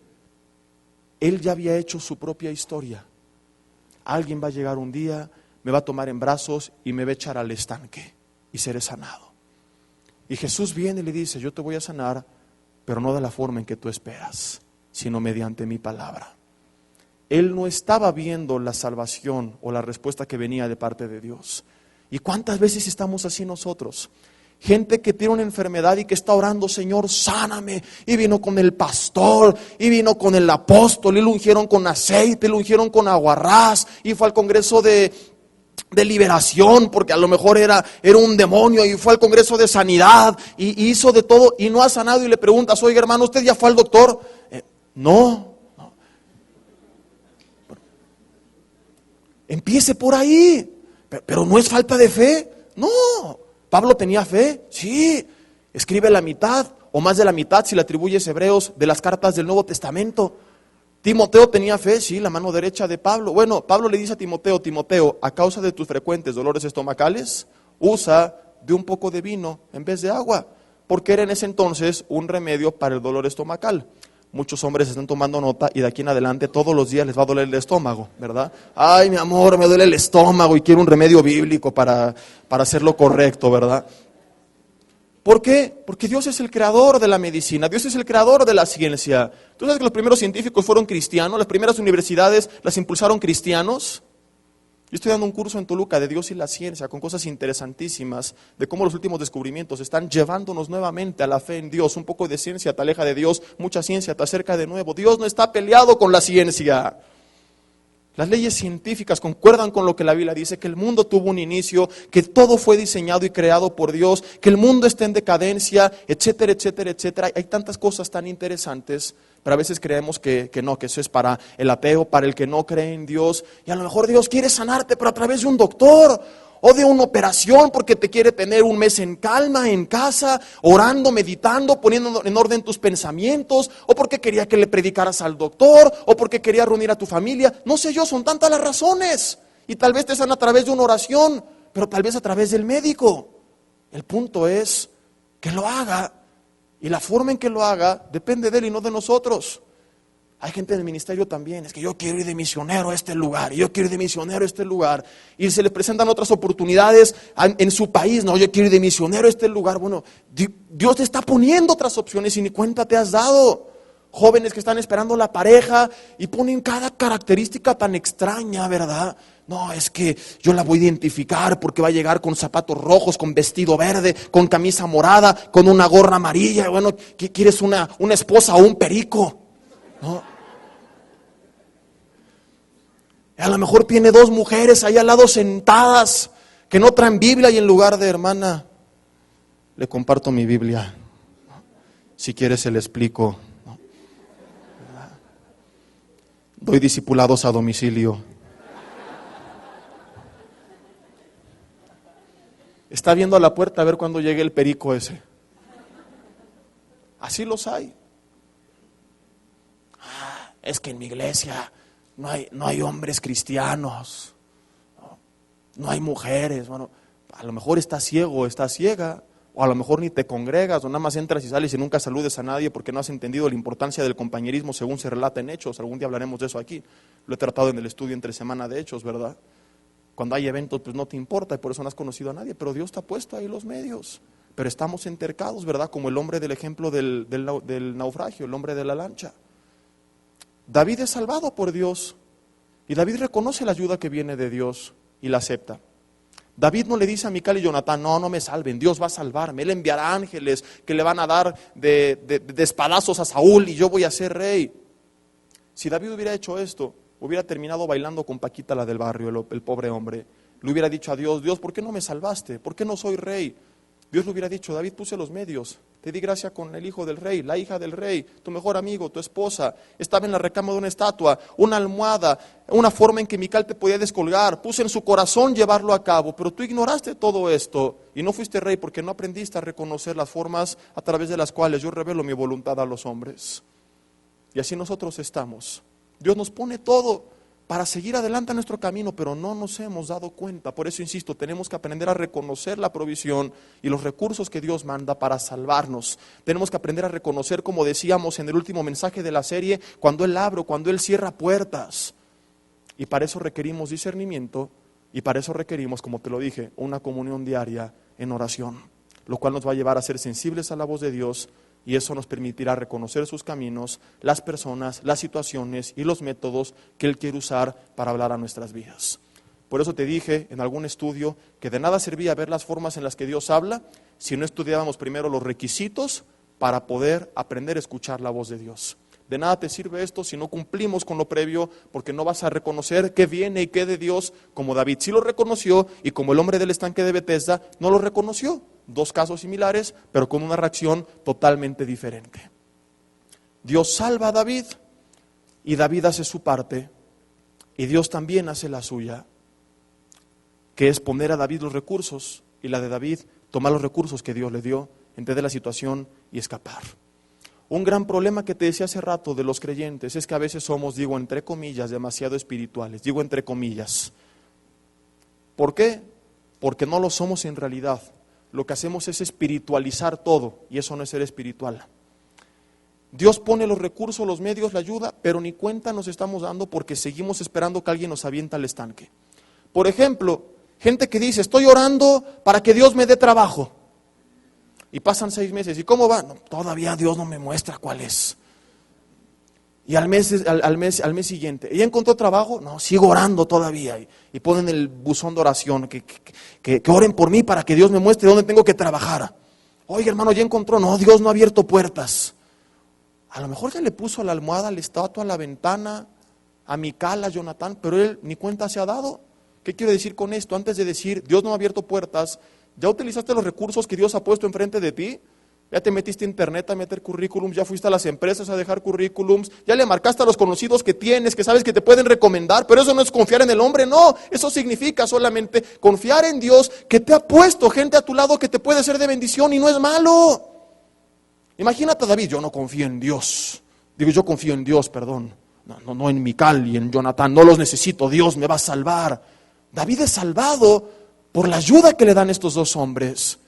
él ya había hecho su propia historia. Alguien va a llegar un día, me va a tomar en brazos y me va a echar al estanque y seré sanado. Y Jesús viene y le dice, yo te voy a sanar, pero no de la forma en que tú esperas, sino mediante mi palabra. Él no estaba viendo la salvación o la respuesta que venía de parte de Dios. ¿Y cuántas veces estamos así nosotros? Gente que tiene una enfermedad y que está orando, Señor, sáname. Y vino con el pastor, y vino con el apóstol, y lo ungieron con aceite, lo ungieron con aguarrás, y fue al congreso de liberación, porque a lo mejor era un demonio, y fue al congreso de sanidad, y hizo de todo, y no ha sanado, y le preguntas, oiga hermano, ¿usted ya fue al doctor? No. Empiece por ahí, pero no es falta de fe, no. ¿Pablo tenía fe? Sí. Escribe la mitad o más de la mitad, si le atribuyes Hebreos, de las cartas del Nuevo Testamento. ¿Timoteo tenía fe? Sí, la mano derecha de Pablo. Bueno, Pablo le dice a Timoteo, a causa de tus frecuentes dolores estomacales, usa de un poco de vino en vez de agua, porque era en ese entonces un remedio para el dolor estomacal. Muchos hombres están tomando nota y de aquí en adelante todos los días les va a doler el estómago, ¿verdad? Ay, mi amor, me duele el estómago y quiero un remedio bíblico para hacerlo correcto, ¿verdad? ¿Por qué? Porque Dios es el creador de la medicina, Dios es el creador de la ciencia. ¿Tú sabes que los primeros científicos fueron cristianos? Las primeras universidades las impulsaron cristianos. Yo estoy dando un curso en Toluca de Dios y la ciencia con cosas interesantísimas de cómo los últimos descubrimientos están llevándonos nuevamente a la fe en Dios. Un poco de ciencia te aleja de Dios, mucha ciencia te acerca de nuevo. Dios no está peleado con la ciencia. Las leyes científicas concuerdan con lo que la Biblia dice, que el mundo tuvo un inicio, que todo fue diseñado y creado por Dios, que el mundo está en decadencia, etcétera, etcétera, etcétera. Hay tantas cosas tan interesantes, pero a veces creemos que no, que eso es para el ateo, para el que no cree en Dios. Y a lo mejor Dios quiere sanarte, pero a través de un doctor o de una operación, porque te quiere tener un mes en calma, en casa, orando, meditando, poniendo en orden tus pensamientos, o porque quería que le predicaras al doctor, o porque quería reunir a tu familia. No sé yo, son tantas las razones. Y tal vez te sean a través de una oración, pero tal vez a través del médico. El punto es que lo haga, y la forma en que lo haga depende de él y no de nosotros. Hay gente en el ministerio también, es que yo quiero ir de misionero a este lugar, y yo quiero ir de misionero a este lugar, y se les presentan otras oportunidades en su país, no, yo quiero ir de misionero a este lugar. Bueno, Dios te está poniendo otras opciones y ni cuenta te has dado. Jóvenes que están esperando la pareja y ponen cada característica tan extraña, ¿verdad? No, es que yo la voy a identificar porque va a llegar con zapatos rojos, con vestido verde, con camisa morada, con una gorra amarilla. Bueno, ¿quieres una esposa o un perico? ¿No? A lo mejor tiene 2 mujeres ahí al lado sentadas que no traen Biblia, y en lugar de hermana, le comparto mi Biblia. Si quieres se le explico. Doy discipulados a domicilio. Está viendo a la puerta a ver cuándo llegue el perico ese. Así los hay. Es que en mi iglesia no hay hombres cristianos, no hay mujeres. Bueno, a lo mejor estás ciego o estás ciega, o a lo mejor ni te congregas, o nada más entras y sales y nunca saludes a nadie porque no has entendido la importancia del compañerismo según se relata en Hechos. Algún día hablaremos de eso aquí. Lo he tratado en el estudio entre semana de Hechos, ¿verdad? Cuando hay eventos, pues no te importa y por eso no has conocido a nadie, pero Dios te ha puesto ahí los medios. Pero estamos entercados, ¿verdad? Como el hombre del ejemplo del naufragio, el hombre de la lancha. David es salvado por Dios y David reconoce la ayuda que viene de Dios y la acepta. David no le dice a Mical y Jonatán, no me salven, Dios va a salvarme, Él enviará ángeles que le van a dar de espadazos a Saúl y yo voy a ser rey. Si David hubiera hecho esto, hubiera terminado bailando con Paquita, la del barrio, el pobre hombre. Le hubiera dicho a Dios, ¿por qué no me salvaste? ¿Por qué no soy rey? Dios le hubiera dicho, David, puse los medios, te di gracia con el hijo del rey, la hija del rey, tu mejor amigo, tu esposa, estaba en la recámara de una estatua, una almohada, una forma en que Mical te podía descolgar, puse en su corazón llevarlo a cabo, pero tú ignoraste todo esto y no fuiste rey porque no aprendiste a reconocer las formas a través de las cuales yo revelo mi voluntad a los hombres. Y así nosotros estamos. Dios nos pone todo para seguir adelante a nuestro camino, pero no nos hemos dado cuenta. Por eso insisto, tenemos que aprender a reconocer la provisión y los recursos que Dios manda para salvarnos. Tenemos que aprender a reconocer, como decíamos en el último mensaje de la serie, cuando Él abre, cuando Él cierra puertas. Y para eso requerimos discernimiento y para eso requerimos, como te lo dije, una comunión diaria en oración, lo cual nos va a llevar a ser sensibles a la voz de Dios. Y eso nos permitirá reconocer sus caminos, las personas, las situaciones y los métodos que Él quiere usar para hablar a nuestras vidas. Por eso te dije en algún estudio que de nada servía ver las formas en las que Dios habla si no estudiábamos primero los requisitos para poder aprender a escuchar la voz de Dios. De nada te sirve esto si no cumplimos con lo previo, porque no vas a reconocer qué viene y qué de Dios, como David sí lo reconoció y como el hombre del estanque de Betesda no lo reconoció. 2 casos similares, pero con una reacción totalmente diferente. Dios salva a David y David hace su parte y Dios también hace la suya, que es poner a David los recursos y la de David tomar los recursos que Dios le dio, entender la situación y escapar. Un gran problema que te decía hace rato de los creyentes es que a veces somos, digo entre comillas, demasiado espirituales, digo entre comillas. ¿Por qué? Porque no lo somos en realidad. Lo que hacemos es espiritualizar todo y eso no es ser espiritual. Dios pone los recursos, los medios, la ayuda, pero ni cuenta nos estamos dando porque seguimos esperando que alguien nos avienta al estanque. Por ejemplo, gente que dice, estoy orando para que Dios me dé trabajo. Y pasan 6 meses, ¿y cómo va? No, todavía Dios no me muestra cuál es. Y al mes siguiente, ¿ella encontró trabajo? No, sigo orando todavía. Y ponen el buzón de oración, que oren por mí para que Dios me muestre dónde tengo que trabajar. Oye, hermano, ¿ya encontró? No, Dios no ha abierto puertas. A lo mejor ya le puso a la almohada, a la estatua, a la ventana, a Mical, a Jonatán, pero él ni cuenta se ha dado. ¿Qué quiero decir con esto? Antes de decir, Dios no ha abierto puertas, ¿ya utilizaste los recursos que Dios ha puesto enfrente de ti? ¿Ya te metiste a internet a meter currículums? ¿Ya fuiste a las empresas a dejar currículums? ¿Ya le marcaste a los conocidos que tienes, que sabes que te pueden recomendar? Pero eso no es confiar en el hombre, no. Eso significa solamente confiar en Dios, que te ha puesto gente a tu lado que te puede ser de bendición y no es malo. Imagínate a David, yo no confío en Dios. Digo, yo confío en Dios, perdón. No en Mical y en Jonatán, no los necesito, Dios me va a salvar. David es salvado por la ayuda que le dan estos dos hombres,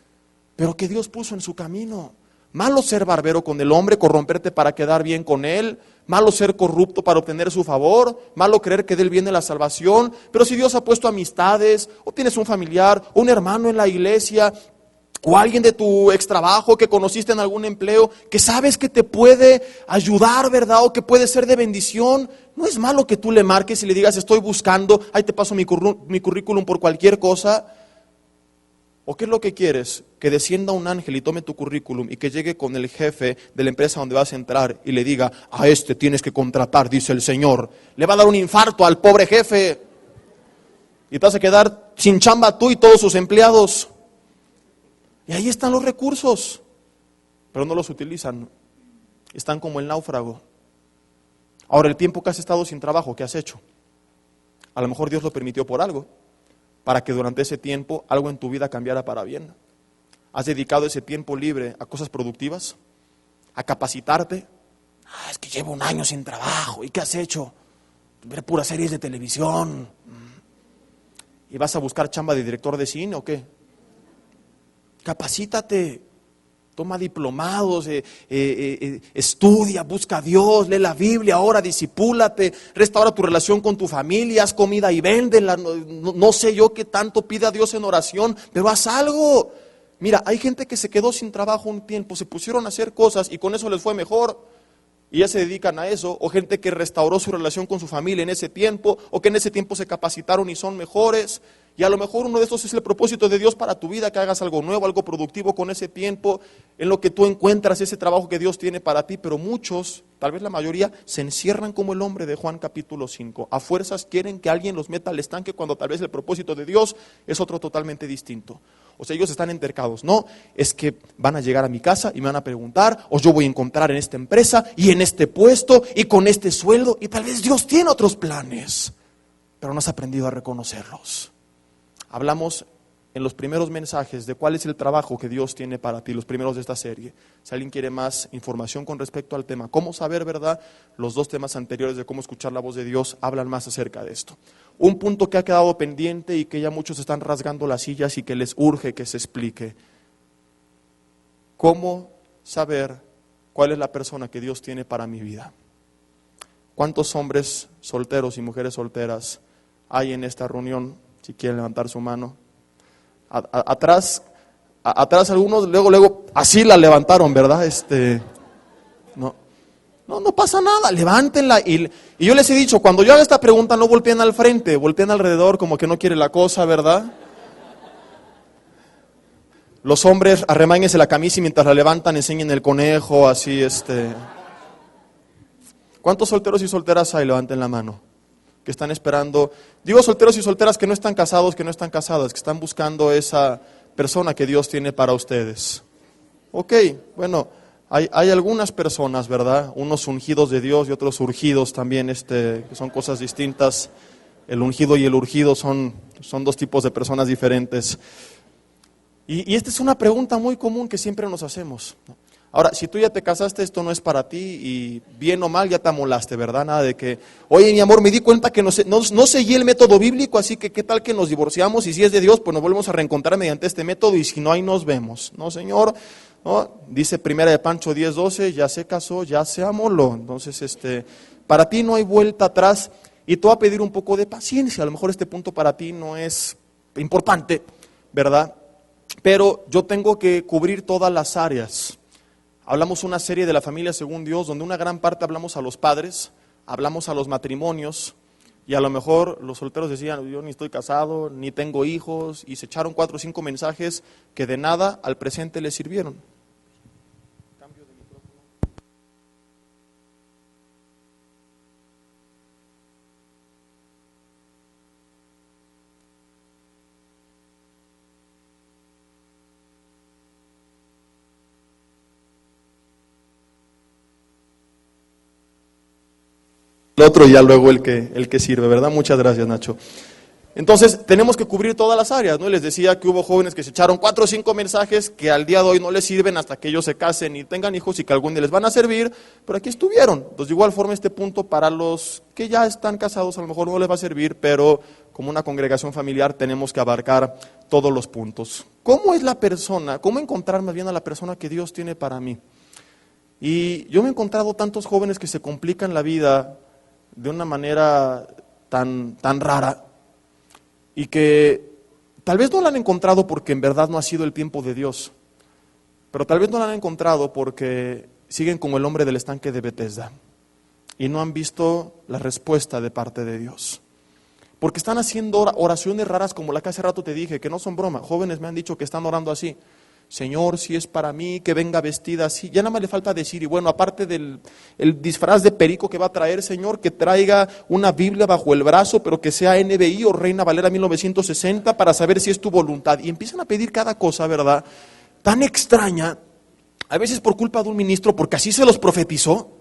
pero que Dios puso en su camino. Malo ser barbero con el hombre, corromperte para quedar bien con él, malo ser corrupto para obtener su favor, malo creer que de él viene la salvación, pero si Dios ha puesto amistades, o tienes un familiar, o un hermano en la iglesia, o alguien de tu extrabajo que conociste en algún empleo, que sabes que te puede ayudar, ¿verdad? O que puede ser de bendición. No es malo que tú le marques y le digas, estoy buscando, ahí te paso mi currículum por cualquier cosa. ¿O qué es lo que quieres? Que descienda un ángel y tome tu currículum y que llegue con el jefe de la empresa donde vas a entrar y le diga, a este tienes que contratar, dice el Señor. Le va a dar un infarto al pobre jefe y te vas a quedar sin chamba tú y todos sus empleados. Y ahí están los recursos, pero no los utilizan. Están como el náufrago. Ahora, el tiempo que has estado sin trabajo, ¿qué has hecho? A lo mejor Dios lo permitió por algo, para que durante ese tiempo algo en tu vida cambiara para bien. ¿Has dedicado ese tiempo libre a cosas productivas? ¿A capacitarte? Es que llevo un año sin trabajo. ¿Y qué has hecho? Ver puras series de televisión. ¿Y vas a buscar chamba de director de cine o qué? Capacítate, toma diplomados, estudia, busca a Dios, lee la Biblia, ora, discipúlate, restaura tu relación con tu familia, haz comida y véndela. No sé yo qué tanto pide a Dios en oración, pero haz algo. Mira, hay gente que se quedó sin trabajo un tiempo, se pusieron a hacer cosas y con eso les fue mejor. Y ya se dedican a eso, o gente que restauró su relación con su familia en ese tiempo, o que en ese tiempo se capacitaron y son mejores. Y a lo mejor uno de estos es el propósito de Dios para tu vida, que hagas algo nuevo, algo productivo con ese tiempo, en lo que tú encuentras ese trabajo que Dios tiene para ti. Pero muchos, tal vez la mayoría, se encierran como el hombre de Juan capítulo 5. A fuerzas quieren que alguien los meta al estanque cuando tal vez el propósito de Dios es otro totalmente distinto. O sea, ellos están entercados, no, es que van a llegar a mi casa y me van a preguntar, o yo voy a encontrar en esta empresa y en este puesto y con este sueldo, y tal vez Dios tiene otros planes, pero no has aprendido a reconocerlos. Hablamos en los primeros mensajes de cuál es el trabajo que Dios tiene para ti, los primeros de esta serie. Si alguien quiere más información con respecto al tema, cómo saber, ¿verdad? Los dos temas anteriores de cómo escuchar la voz de Dios hablan más acerca de esto. Un punto que ha quedado pendiente y que ya muchos están rasgando las sillas y que les urge que se explique. ¿Cómo saber cuál es la persona que Dios tiene para mi vida? ¿Cuántos hombres solteros y mujeres solteras hay en esta reunión? Si quieren levantar su mano. Atrás algunos luego así la levantaron, ¿verdad? No pasa nada, levántenla. Y yo les he dicho, cuando yo haga esta pregunta no volteen al frente, volteen alrededor como que no quiere la cosa, ¿verdad? Los hombres arremáñense la camisa y mientras la levantan enseñen el conejo, así ¿Cuántos solteros y solteras hay? Levanten la mano. Que están esperando, digo solteros y solteras que no están casados, que no están casadas, que están buscando esa persona que Dios tiene para ustedes. Ok, bueno, hay algunas personas, ¿verdad? Unos ungidos de Dios y otros urgidos también, que son cosas distintas. El ungido y el urgido son dos tipos de personas diferentes. Y esta es una pregunta muy común que siempre nos hacemos. Ahora, si tú ya te casaste, esto no es para ti y bien o mal ya te amolaste, ¿verdad? Nada de que, oye mi amor, me di cuenta que no seguí el método bíblico, así que qué tal que nos divorciamos y si es de Dios, pues nos volvemos a reencontrar mediante este método y si no, ahí nos vemos. No, Señor, no, dice primera de Pancho 10:12, ya se casó, ya se amoló. Entonces, para ti no hay vuelta atrás y te voy a pedir un poco de paciencia. A lo mejor este punto para ti no es importante, ¿verdad? Pero yo tengo que cubrir todas las áreas. Hablamos una serie de la familia según Dios, donde una gran parte hablamos a los padres, hablamos a los matrimonios, y a lo mejor los solteros decían, yo ni estoy casado, ni tengo hijos, y se echaron 4 o 5 mensajes que de nada al presente les sirvieron. Cambio de micrófono. el otro y ya luego el que sirve, ¿verdad? Muchas gracias, Nacho. Entonces, tenemos que cubrir todas las áreas, ¿no? Les decía que hubo jóvenes que se echaron 4 o 5 mensajes que al día de hoy no les sirven hasta que ellos se casen y tengan hijos y que algún día les van a servir, pero aquí estuvieron. Entonces, de igual forma, este punto para los que ya están casados a lo mejor no les va a servir, pero como una congregación familiar tenemos que abarcar todos los puntos. ¿Cómo es la persona? ¿Cómo encontrar más bien a la persona que Dios tiene para mí? Y yo me he encontrado tantos jóvenes que se complican la vida de una manera tan rara, y que tal vez no la han encontrado porque en verdad no ha sido el tiempo de Dios, pero tal vez no la han encontrado porque siguen como el hombre del estanque de Betesda y no han visto la respuesta de parte de Dios. Porque están haciendo oraciones raras como la que hace rato te dije, que no son broma. Jóvenes me han dicho que están orando así. Señor, si es para mí, que venga vestida así. Ya nada más le falta decir, y bueno, aparte del el disfraz de perico que va a traer, Señor, que traiga una Biblia bajo el brazo, pero que sea NBI o Reina Valera 1960 para saber si es tu voluntad. Y empiezan a pedir cada cosa, ¿verdad? Tan extraña, a veces por culpa de un ministro, porque así se los profetizó.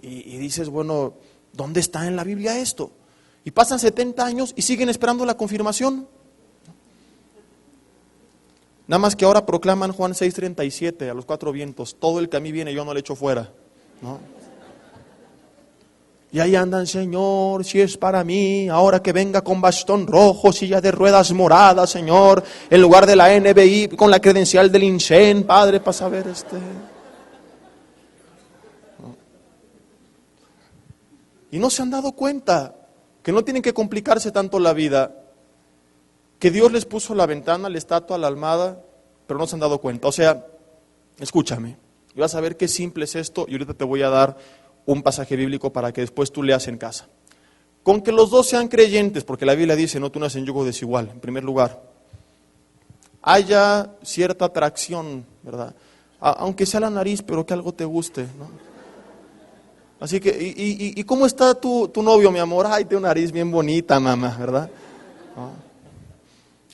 Y dices, bueno, ¿dónde está en la Biblia esto? Y pasan 70 años y siguen esperando la confirmación. Nada más que ahora proclaman Juan 6:37 a los 4 vientos, todo el que a mí viene yo no le echo fuera, ¿no? Y ahí andan, Señor, si es para mí, ahora que venga con bastón rojo, silla de ruedas morada, Señor, en lugar de la NBI, con la credencial del INSEN, Padre, para saber ¿no? Y no se han dado cuenta que no tienen que complicarse tanto la vida, que Dios les puso la ventana, la estatua, la almohada, pero no se han dado cuenta. O sea, escúchame, y vas a ver qué simple es esto, y ahorita te voy a dar un pasaje bíblico para que después tú leas en casa. Con que los dos sean creyentes, porque la Biblia dice, no te unas en yugo desigual, en primer lugar. Haya cierta atracción, ¿verdad? Aunque sea la nariz, pero que algo te guste, ¿no? Así que, ¿y cómo está tu novio, mi amor? Ay, tiene una nariz bien bonita, mamá, ¿verdad? ¿No?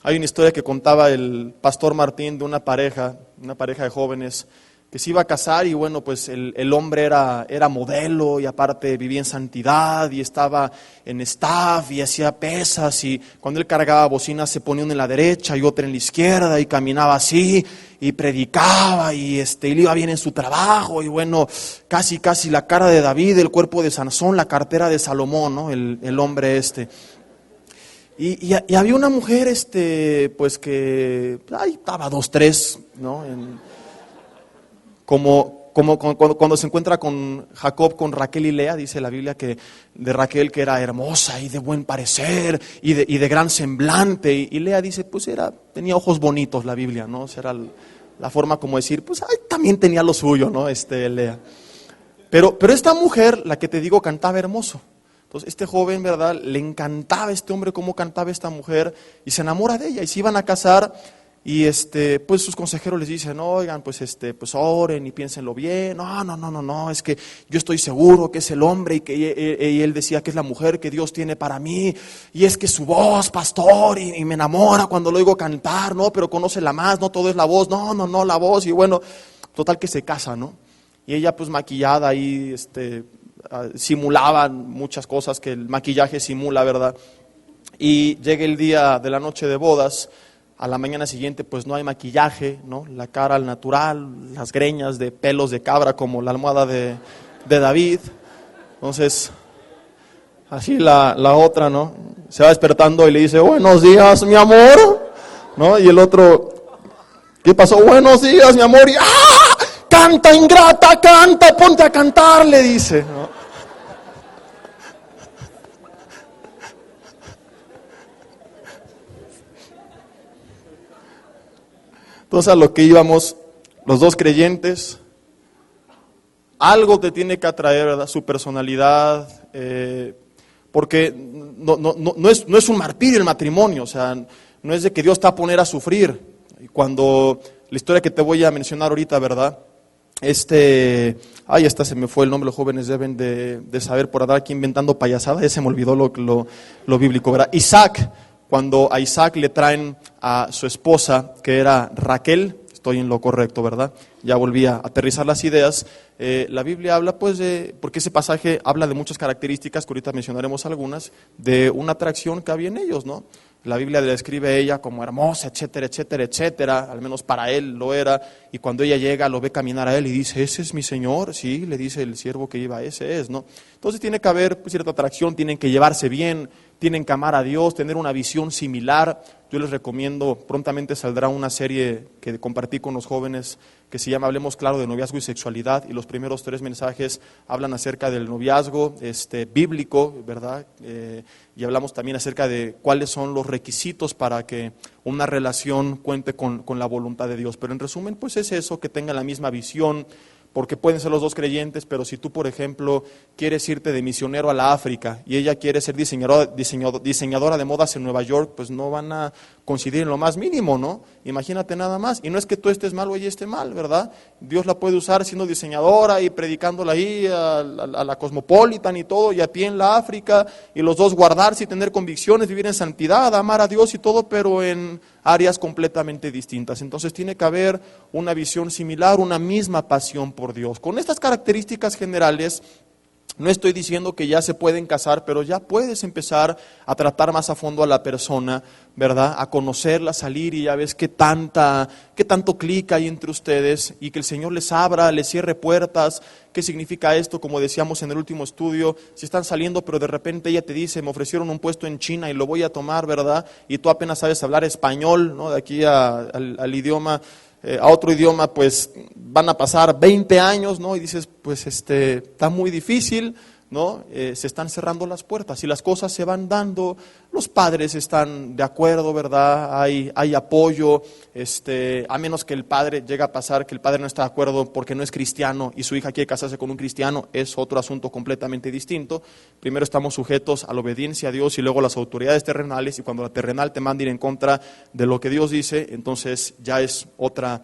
Hay una historia que contaba el pastor Martín de una pareja de jóvenes que se iba a casar y bueno, pues el hombre era modelo y aparte vivía en santidad y estaba en staff y hacía pesas y cuando él cargaba bocinas se ponía una en la derecha y otra en la izquierda y caminaba así y predicaba y le iba bien en su trabajo y bueno, casi la cara de David, el cuerpo de Sansón, la cartera de Salomón, ¿no? El hombre Y había una mujer, pues que ahí estaba 2, 3, ¿no? Como cuando se encuentra con Jacob, con Raquel y Lea, dice la Biblia que de Raquel que era hermosa y de buen parecer y de gran semblante. Y Lea dice, pues tenía ojos bonitos la Biblia, ¿no? O sea, era la forma como decir, pues también tenía lo suyo, ¿no? Lea. Pero esta mujer, la que te digo, cantaba hermoso. Entonces este joven, ¿verdad? Le encantaba a este hombre cómo cantaba esta mujer y se enamora de ella y se iban a casar y pues sus consejeros les dicen, oigan, pues pues oren y piénsenlo bien. No, es que yo estoy seguro que es el hombre y él decía que es la mujer que Dios tiene para mí y es que su voz, pastor, y me enamora cuando lo oigo cantar, ¿no? Pero conócela más, no todo es la voz, no, la voz y bueno, total que se casa, ¿no? Y ella pues maquillada ahí, simulaban muchas cosas que el maquillaje simula, ¿verdad? Y llega el día de la noche de bodas, a la mañana siguiente pues no hay maquillaje, ¿no? La cara al natural, las greñas de pelos de cabra como la almohada de David. Entonces, así la otra, ¿no? Se va despertando y le dice, buenos días, mi amor, ¿no? Y el otro, ¿qué pasó? Buenos días, mi amor, y ¡ah! Canta, ingrata, canta, ponte a cantar, le dice, ¿no? Entonces a lo que íbamos, los dos creyentes, algo te tiene que atraer, ¿verdad? Su personalidad, porque no es un martirio el matrimonio, o sea, no es de que Dios te va a poner a sufrir. Y cuando la historia que te voy a mencionar ahorita, ¿verdad? Se me fue el nombre, los jóvenes deben de saber por andar aquí inventando payasadas, ya se me olvidó lo bíblico, ¿verdad? Isaac, cuando a Isaac le traen a su esposa, que era Raquel, estoy en lo correcto, ¿verdad? Ya volví a aterrizar las ideas. La Biblia habla, pues, porque ese pasaje habla de muchas características, que ahorita mencionaremos algunas, de una atracción que había en ellos, ¿no? La Biblia le describe a ella como hermosa, etcétera, etcétera, etcétera, al menos para él lo era, y cuando ella llega lo ve caminar a él y dice, ese es mi Señor, sí, le dice el siervo que iba, ese es, ¿no? Entonces tiene que haber, pues, cierta atracción, tienen que llevarse bien, tienen que amar a Dios, tener una visión similar. Yo les recomiendo, prontamente saldrá una serie que compartí con los jóvenes que se llama Hablemos Claro de Noviazgo y Sexualidad, y los primeros 3 mensajes hablan acerca del noviazgo bíblico, ¿verdad? Y hablamos también acerca de cuáles son los requisitos para que una relación cuente con la voluntad de Dios. Pero en resumen, pues es eso, que tengan la misma visión, porque pueden ser los dos creyentes, pero si tú, por ejemplo, quieres irte de misionero a la África y ella quiere ser diseñadora de modas en Nueva York, pues no van a coincidir en lo más mínimo, ¿no? Imagínate nada más. Y no es que tú estés mal o ella esté mal, ¿verdad? Dios la puede usar siendo diseñadora y predicándola ahí a la Cosmopolitan y todo, y a ti en la África, y los dos guardarse y tener convicciones, vivir en santidad, amar a Dios y todo, pero en áreas completamente distintas. Entonces tiene que haber una visión similar, una misma pasión por Dios. Con estas características generales, no estoy diciendo que ya se pueden casar, pero ya puedes empezar a tratar más a fondo a la persona, ¿verdad? A conocerla, salir, y ya ves qué tanto clic hay entre ustedes, y que el Señor les abra, les cierre puertas. ¿Qué significa esto? Como decíamos en el último estudio, si están saliendo pero de repente ella te dice, me ofrecieron un puesto en China y lo voy a tomar, ¿verdad? Y tú apenas sabes hablar español, ¿no? De aquí al idioma, a otro idioma, pues van a pasar 20 años, ¿no? Y dices, pues está muy difícil, ¿no? Se están cerrando las puertas y las cosas se van dando, los padres están de acuerdo, ¿verdad? Hay apoyo, a menos que el padre, llega a pasar que el padre no está de acuerdo porque no es cristiano y su hija quiere casarse con un cristiano, es otro asunto completamente distinto. Primero estamos sujetos a la obediencia a Dios y luego a las autoridades terrenales, y cuando la terrenal te manda ir en contra de lo que Dios dice, entonces ya es otra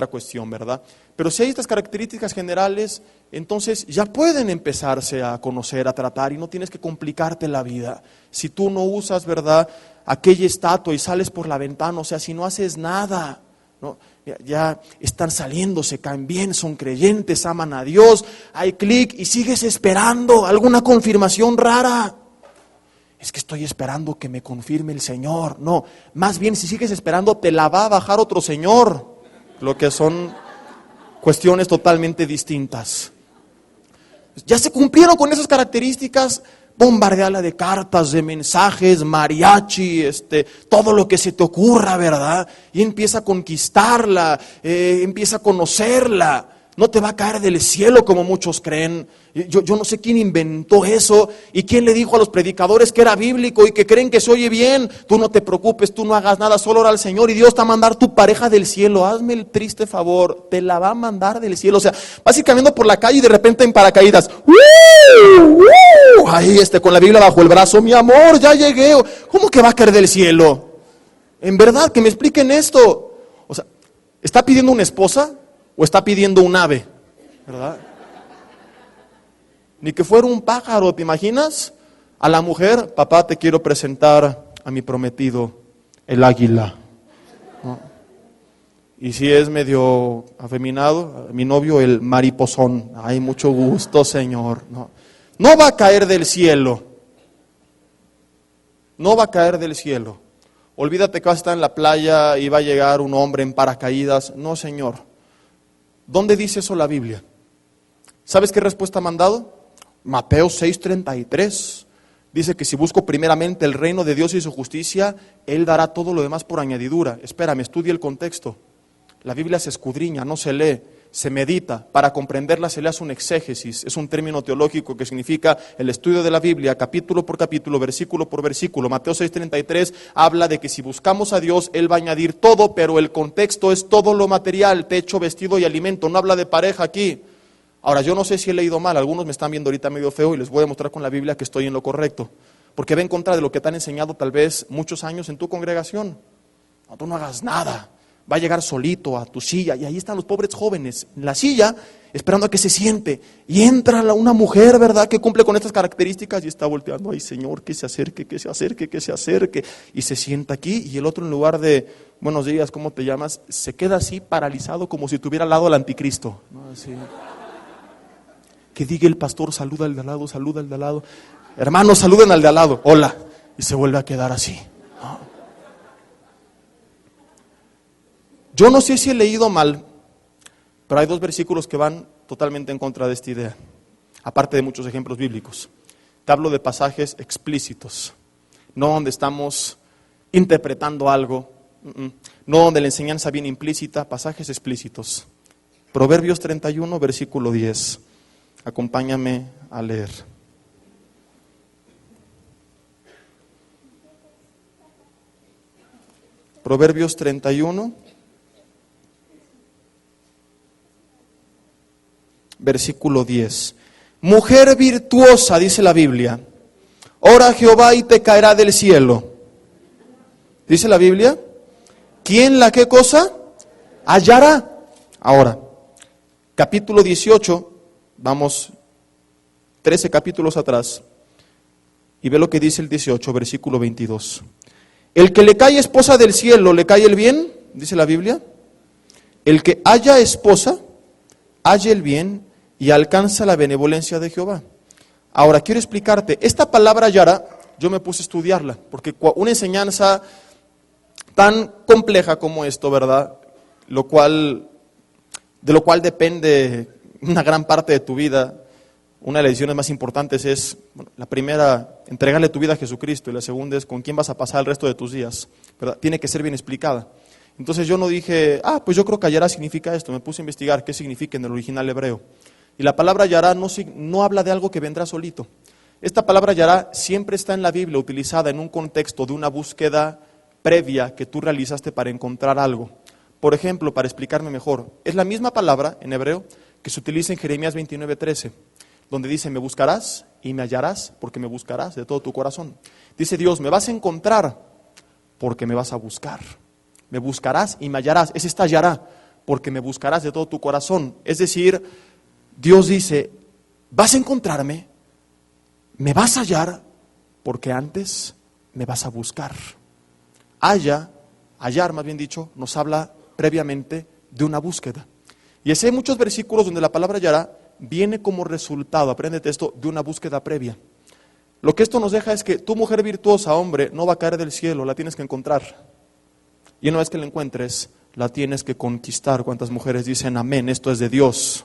cuestión, ¿verdad? Pero si hay estas características generales, entonces ya pueden empezarse a conocer, a tratar, y no tienes que complicarte la vida. Si tú no usas, ¿verdad?, aquella estatua y sales por la ventana, o sea, si no haces nada, ¿no? Ya están saliendo, se caen bien, son creyentes, aman a Dios, hay clic y sigues esperando alguna confirmación rara. Es que estoy esperando que me confirme el Señor. No, más bien si sigues esperando te la va a bajar otro Señor, lo que son cuestiones totalmente distintas. Ya se cumplieron con esas características, bombardeala de cartas, de mensajes, mariachi, todo lo que se te ocurra, ¿verdad? Y empieza a conquistarla, empieza a conocerla. No te va a caer del cielo como muchos creen. Yo no sé quién inventó eso y quién le dijo a los predicadores que era bíblico y que creen que se oye bien. Tú no te preocupes, tú no hagas nada, solo ora al Señor y Dios te va a mandar tu pareja del cielo. Hazme el triste favor, te la va a mandar del cielo. O sea, vas a ir caminando por la calle y de repente en paracaídas, ahí con la Biblia bajo el brazo, mi amor, ya llegué. ¿Cómo que va a caer del cielo? En verdad, que me expliquen esto. O sea, ¿está pidiendo una esposa o está pidiendo un ave? ¿Verdad? Ni que fuera un pájaro, ¿te imaginas? A la mujer, papá, te quiero presentar a mi prometido, el águila, ¿no? Y si es medio afeminado, mi novio, el mariposón. Ay, mucho gusto, Señor. No va a caer del cielo. No va a caer del cielo. Olvídate que vas a estar en la playa y va a llegar un hombre en paracaídas. No, Señor. ¿Dónde dice eso la Biblia? ¿Sabes qué respuesta ha mandado? Mateo 6:33. Dice que si busco primeramente el reino de Dios y su justicia, Él dará todo lo demás por añadidura. Espérame, estudia el contexto. La Biblia se escudriña, no se lee, se medita. Para comprenderla se le hace un exégesis. Es un término teológico que significa el estudio de la Biblia, capítulo por capítulo, versículo por versículo. Mateo 6:33 habla de que si buscamos a Dios, Él va a añadir todo, pero el contexto es todo lo material, techo, vestido y alimento. No habla de pareja aquí. Ahora, yo no sé si he leído mal, algunos me están viendo ahorita medio feo y les voy a demostrar con la Biblia que estoy en lo correcto, porque va en contra de lo que te han enseñado tal vez muchos años en tu congregación. No, tú no hagas nada, va a llegar solito a tu silla y ahí están los pobres jóvenes en la silla esperando a que se siente y entra una mujer, ¿verdad?, que cumple con estas características y está volteando, ay Señor, que se acerque, que se acerque, que se acerque, y se sienta aquí y el otro, en lugar de buenos días, ¿cómo te llamas?, se queda así paralizado como si tuviera al lado al anticristo, ¿no? Así. Que diga el pastor, saluda al de al lado, saluda al de al lado, hermanos, saluden al de al lado, hola, y se vuelve a quedar así, ¿no? Yo no sé si he leído mal, pero hay 2 versículos que van totalmente en contra de esta idea, aparte de muchos ejemplos bíblicos. Te hablo de pasajes explícitos, no donde estamos interpretando algo, no donde la enseñanza viene implícita, pasajes explícitos. Proverbios 31, versículo 10. Acompáñame a leer. Proverbios 31, versículo 10. Mujer virtuosa, dice la Biblia, ora a Jehová y te caerá del cielo. Dice la Biblia, ¿quién la qué cosa? Hallará. Ahora, capítulo 18, vamos 13 capítulos atrás, y ve lo que dice el 18, versículo 22. El que le cae esposa del cielo, ¿le cae el bien? Dice la Biblia. El que haya esposa, halla el bien y alcanza la benevolencia de Jehová. Ahora, quiero explicarte, esta palabra hallará, yo me puse a estudiarla, porque una enseñanza tan compleja como esto, ¿verdad?, de lo cual depende una gran parte de tu vida. Una de las decisiones más importantes es, la primera, entregarle tu vida a Jesucristo, y la segunda es con quién vas a pasar el resto de tus días, ¿verdad? Tiene que ser bien explicada. Entonces yo no dije, pues yo creo que hallará significa esto, me puse a investigar qué significa en el original hebreo. Y la palabra hallará no habla de algo que vendrá solito. Esta palabra hallará siempre está en la Biblia utilizada en un contexto de una búsqueda previa que tú realizaste para encontrar algo. Por ejemplo, para explicarme mejor, es la misma palabra en hebreo que se utiliza en Jeremías 29:13, donde dice, me buscarás y me hallarás porque me buscarás de todo tu corazón. Dice Dios, me vas a encontrar porque me vas a buscar. Me buscarás y me hallarás. Es esta hallará, porque me buscarás de todo tu corazón. Es decir, Dios dice, vas a encontrarme, me vas a hallar, porque antes me vas a buscar. Hallar más bien dicho, nos habla previamente de una búsqueda. Y así hay muchos versículos donde la palabra hallará viene como resultado, apréndete esto, de una búsqueda previa. Lo que esto nos deja es que tu mujer virtuosa, hombre, no va a caer del cielo, la tienes que encontrar. Y una vez que la encuentres, la tienes que conquistar. ¿Cuántas mujeres dicen amén? Esto es de Dios.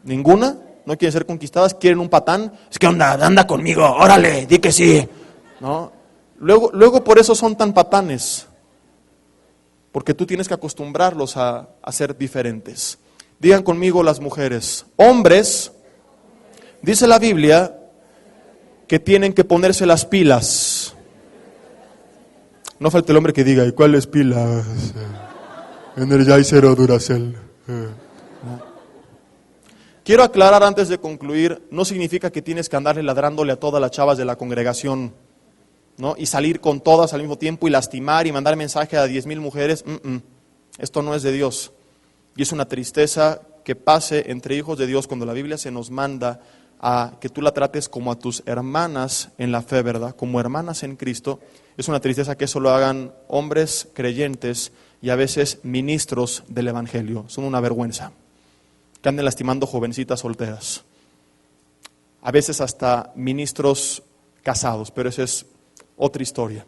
¿Ninguna? ¿No quieren ser conquistadas? ¿Quieren un patán? Es que anda conmigo, órale, di que sí. ¿No? Luego por eso son tan patanes. Porque tú tienes que acostumbrarlos a ser diferentes. Digan conmigo las mujeres. Hombres, dice la Biblia, que tienen que ponerse las pilas. No falta el hombre que diga, ¿y cuáles pilas? Energizer o Duracell. Quiero aclarar antes de concluir, no significa que tienes que andarle ladrándole a todas las chavas de la congregación, ¿no? Y salir con todas al mismo tiempo y lastimar y mandar mensaje a 10,000 mujeres. Esto no es de Dios. Y es una tristeza que pase entre hijos de Dios cuando la Biblia se nos manda a que tú la trates como a tus hermanas en la fe, ¿verdad? Como hermanas en Cristo. Es una tristeza que eso lo hagan hombres creyentes y a veces ministros del Evangelio. Son una vergüenza. Que anden lastimando jovencitas solteras. A veces hasta ministros casados, pero esa es otra historia.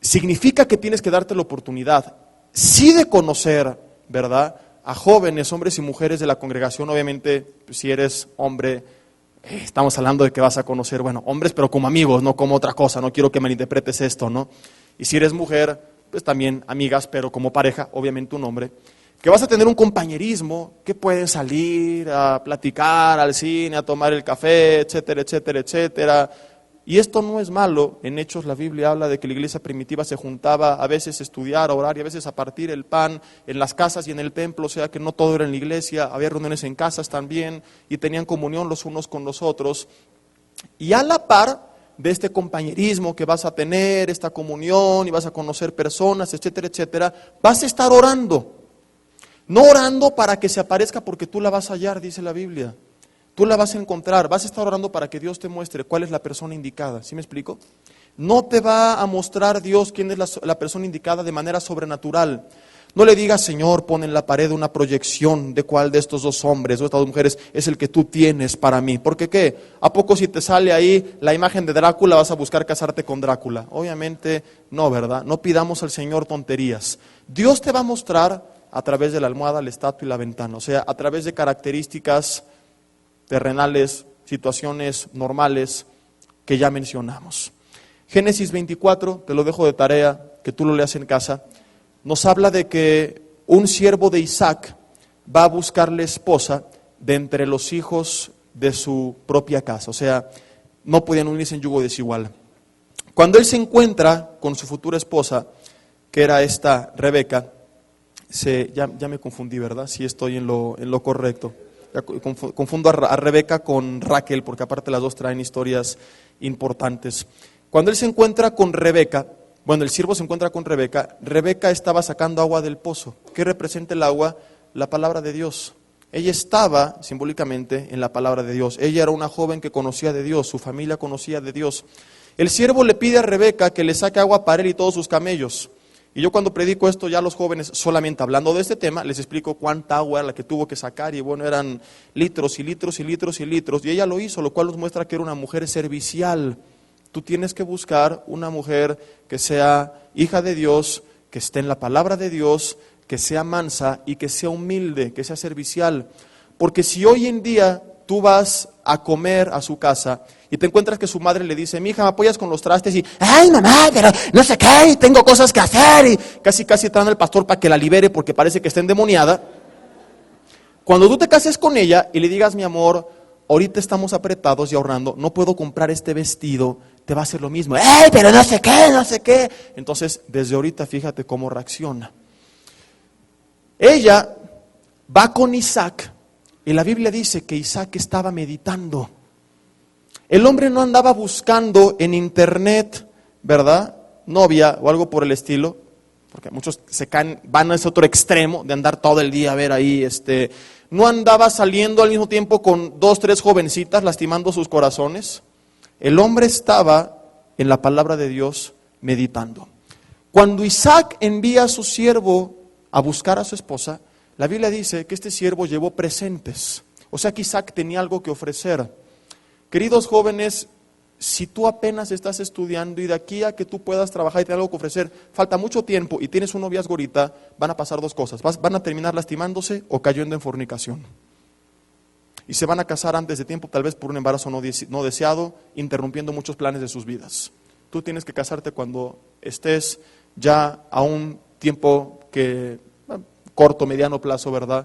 Significa que tienes que darte la oportunidad, sí, de conocer, ¿verdad?, a jóvenes, hombres y mujeres de la congregación. Obviamente, si eres hombre, estamos hablando de que vas a conocer, hombres, pero como amigos, no como otra cosa. No quiero que malinterpretes esto, ¿no? Y si eres mujer, pues también amigas, pero como pareja, obviamente un hombre. Que vas a tener un compañerismo, que pueden salir a platicar, al cine, a tomar el café, etcétera, etcétera, etcétera. Y esto no es malo. En Hechos la Biblia habla de que la iglesia primitiva se juntaba a veces a estudiar, a orar y a veces a partir el pan en las casas y en el templo, o sea que no todo era en la iglesia, había reuniones en casas también y tenían comunión los unos con los otros. Y a la par de este compañerismo que vas a tener, esta comunión y vas a conocer personas, etcétera, etcétera, vas a estar orando. No orando para que se aparezca porque tú la vas a hallar, dice la Biblia. Tú la vas a encontrar, vas a estar orando para que Dios te muestre cuál es la persona indicada. ¿Sí me explico? No te va a mostrar Dios quién es la persona indicada de manera sobrenatural. No le digas, Señor, pon en la pared una proyección de cuál de estos dos hombres o estas dos mujeres es el que tú tienes para mí. ¿Porque qué? ¿A poco si te sale ahí la imagen de Drácula vas a buscar casarte con Drácula? Obviamente no, ¿verdad? No pidamos al Señor tonterías. Dios te va a mostrar a través de la almohada, el estatua y la ventana. O sea, a través de características terrenales, situaciones normales que ya mencionamos. Génesis 24, te lo dejo de tarea, que tú lo leas en casa, nos habla de que un siervo de Isaac va a buscarle esposa de entre los hijos de su propia casa. O sea, no podían unirse en yugo desigual. Cuando él se encuentra con su futura esposa, que era esta Rebeca, ya me confundí, ¿verdad? Sí estoy en lo correcto. Confundo a Rebeca con Raquel, porque aparte las dos traen historias importantes. Cuando él se encuentra con Rebeca, el siervo se encuentra con Rebeca, Rebeca estaba sacando agua del pozo. ¿Qué representa el agua? La palabra de Dios. Ella estaba simbólicamente en la palabra de Dios. Ella era una joven que conocía de Dios, su familia conocía de Dios. El siervo le pide a Rebeca que le saque agua para él y todos sus camellos. Y yo cuando predico esto, ya a los jóvenes, solamente hablando de este tema, les explico cuánta agua era la que tuvo que sacar, y eran litros y litros y litros y litros, y ella lo hizo, lo cual nos muestra que era una mujer servicial. Tú tienes que buscar una mujer que sea hija de Dios, que esté en la palabra de Dios, que sea mansa y que sea humilde, que sea servicial. Porque si hoy en día tú vas a comer a su casa y te encuentras que su madre le dice, mi hija, ¿me apoyas con los trastes? Y, ay mamá, pero no sé qué, tengo cosas que hacer. Y casi traen al pastor para que la libere porque parece que está endemoniada. Cuando tú te cases con ella y le digas, mi amor, ahorita estamos apretados y ahorrando, no puedo comprar este vestido, te va a hacer lo mismo. ¡Ey, pero no sé qué, no sé qué! Entonces, desde ahorita fíjate cómo reacciona. Ella va con Isaac y la Biblia dice que Isaac estaba meditando. El hombre no andaba buscando en internet, ¿verdad? Novia o algo por el estilo, porque muchos van a ese otro extremo de andar todo el día a ver ahí, no andaba saliendo al mismo tiempo con 2, 3 jovencitas lastimando sus corazones. El hombre estaba en la palabra de Dios meditando. Cuando Isaac envía a su siervo a buscar a su esposa, la Biblia dice que este siervo llevó presentes. O sea que Isaac tenía algo que ofrecer. Queridos jóvenes, si tú apenas estás estudiando y de aquí a que tú puedas trabajar y tener algo que ofrecer, falta mucho tiempo y tienes un noviazgo ahorita, van a pasar 2 cosas. Van a terminar lastimándose o cayendo en fornicación. Y se van a casar antes de tiempo, tal vez por un embarazo no deseado, interrumpiendo muchos planes de sus vidas. Tú tienes que casarte cuando estés ya a un tiempo corto, mediano plazo, ¿verdad?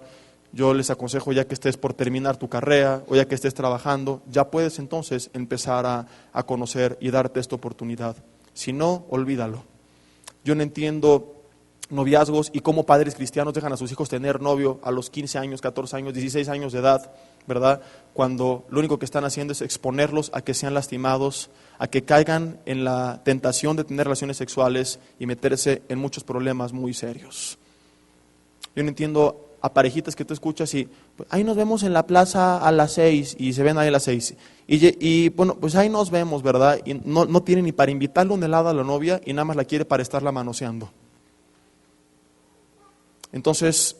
Yo les aconsejo ya que estés por terminar tu carrera o ya que estés trabajando, ya puedes entonces empezar a conocer y darte esta oportunidad. Si no, olvídalo. Yo no entiendo noviazgos y cómo padres cristianos dejan a sus hijos tener novio a los 15 años, 14 años, 16 años de edad, ¿verdad? Cuando lo único que están haciendo es exponerlos a que sean lastimados, a que caigan en la tentación de tener relaciones sexuales y meterse en muchos problemas muy serios. Yo no entiendo a parejitas que tú escuchas y pues, ahí nos vemos en la plaza a las 6 y se ven ahí a las 6 y bueno, pues ahí nos vemos, ¿verdad? Y no tiene ni para invitarle un helado a la novia y nada más la quiere para estarla manoseando. Entonces,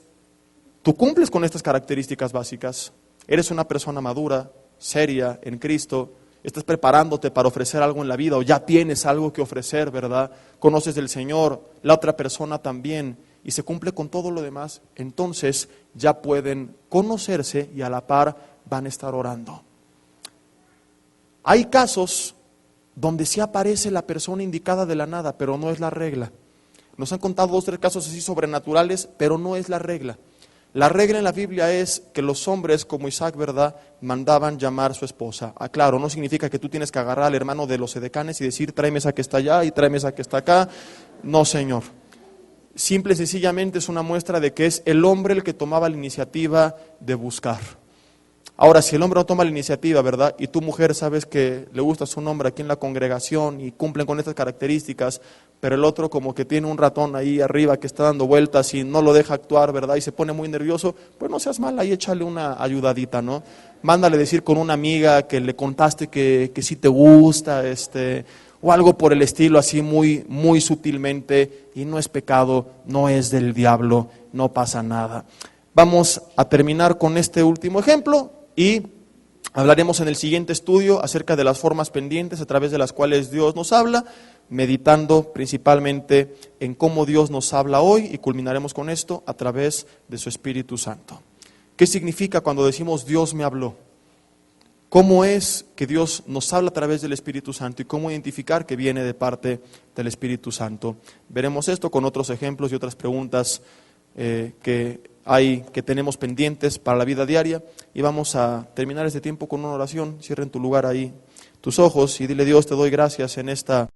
tú cumples con estas características básicas, eres una persona madura, seria en Cristo, estás preparándote para ofrecer algo en la vida o ya tienes algo que ofrecer, ¿verdad? Conoces del Señor, la otra persona también, y se cumple con todo lo demás, entonces ya pueden conocerse y a la par van a estar orando. Hay casos donde sí aparece la persona indicada de la nada, pero no es la regla. Nos han contado 2 o 3 casos así sobrenaturales, pero no es la regla. La regla en la Biblia es que los hombres como Isaac, ¿verdad?, mandaban llamar a su esposa. Claro, no significa que tú tienes que agarrar al hermano de los edecanes y decir, tráeme esa que está allá y tráeme esa que está acá. No, Señor. Simple y sencillamente es una muestra de que es el hombre el que tomaba la iniciativa de buscar. Ahora, si el hombre no toma la iniciativa, ¿verdad? Y tu mujer sabes que le gusta su nombre aquí en la congregación y cumplen con estas características, pero el otro como que tiene un ratón ahí arriba que está dando vueltas y no lo deja actuar, ¿verdad? Y se pone muy nervioso, pues no seas mala y échale una ayudadita, ¿no? Mándale decir con una amiga que le contaste que sí te gusta, o algo por el estilo, así muy sutilmente, y no es pecado, no es del diablo, no pasa nada. Vamos a terminar con este último ejemplo y hablaremos en el siguiente estudio acerca de las formas pendientes a través de las cuales Dios nos habla, meditando principalmente en cómo Dios nos habla hoy, y culminaremos con esto a través de su Espíritu Santo. ¿Qué significa cuando decimos Dios me habló? ¿Cómo es que Dios nos habla a través del Espíritu Santo y cómo identificar que viene de parte del Espíritu Santo? Veremos esto con otros ejemplos y otras preguntas que tenemos pendientes para la vida diaria, y vamos a terminar este tiempo con una oración. Cierra en tu lugar ahí tus ojos y dile: Dios, te doy gracias en esta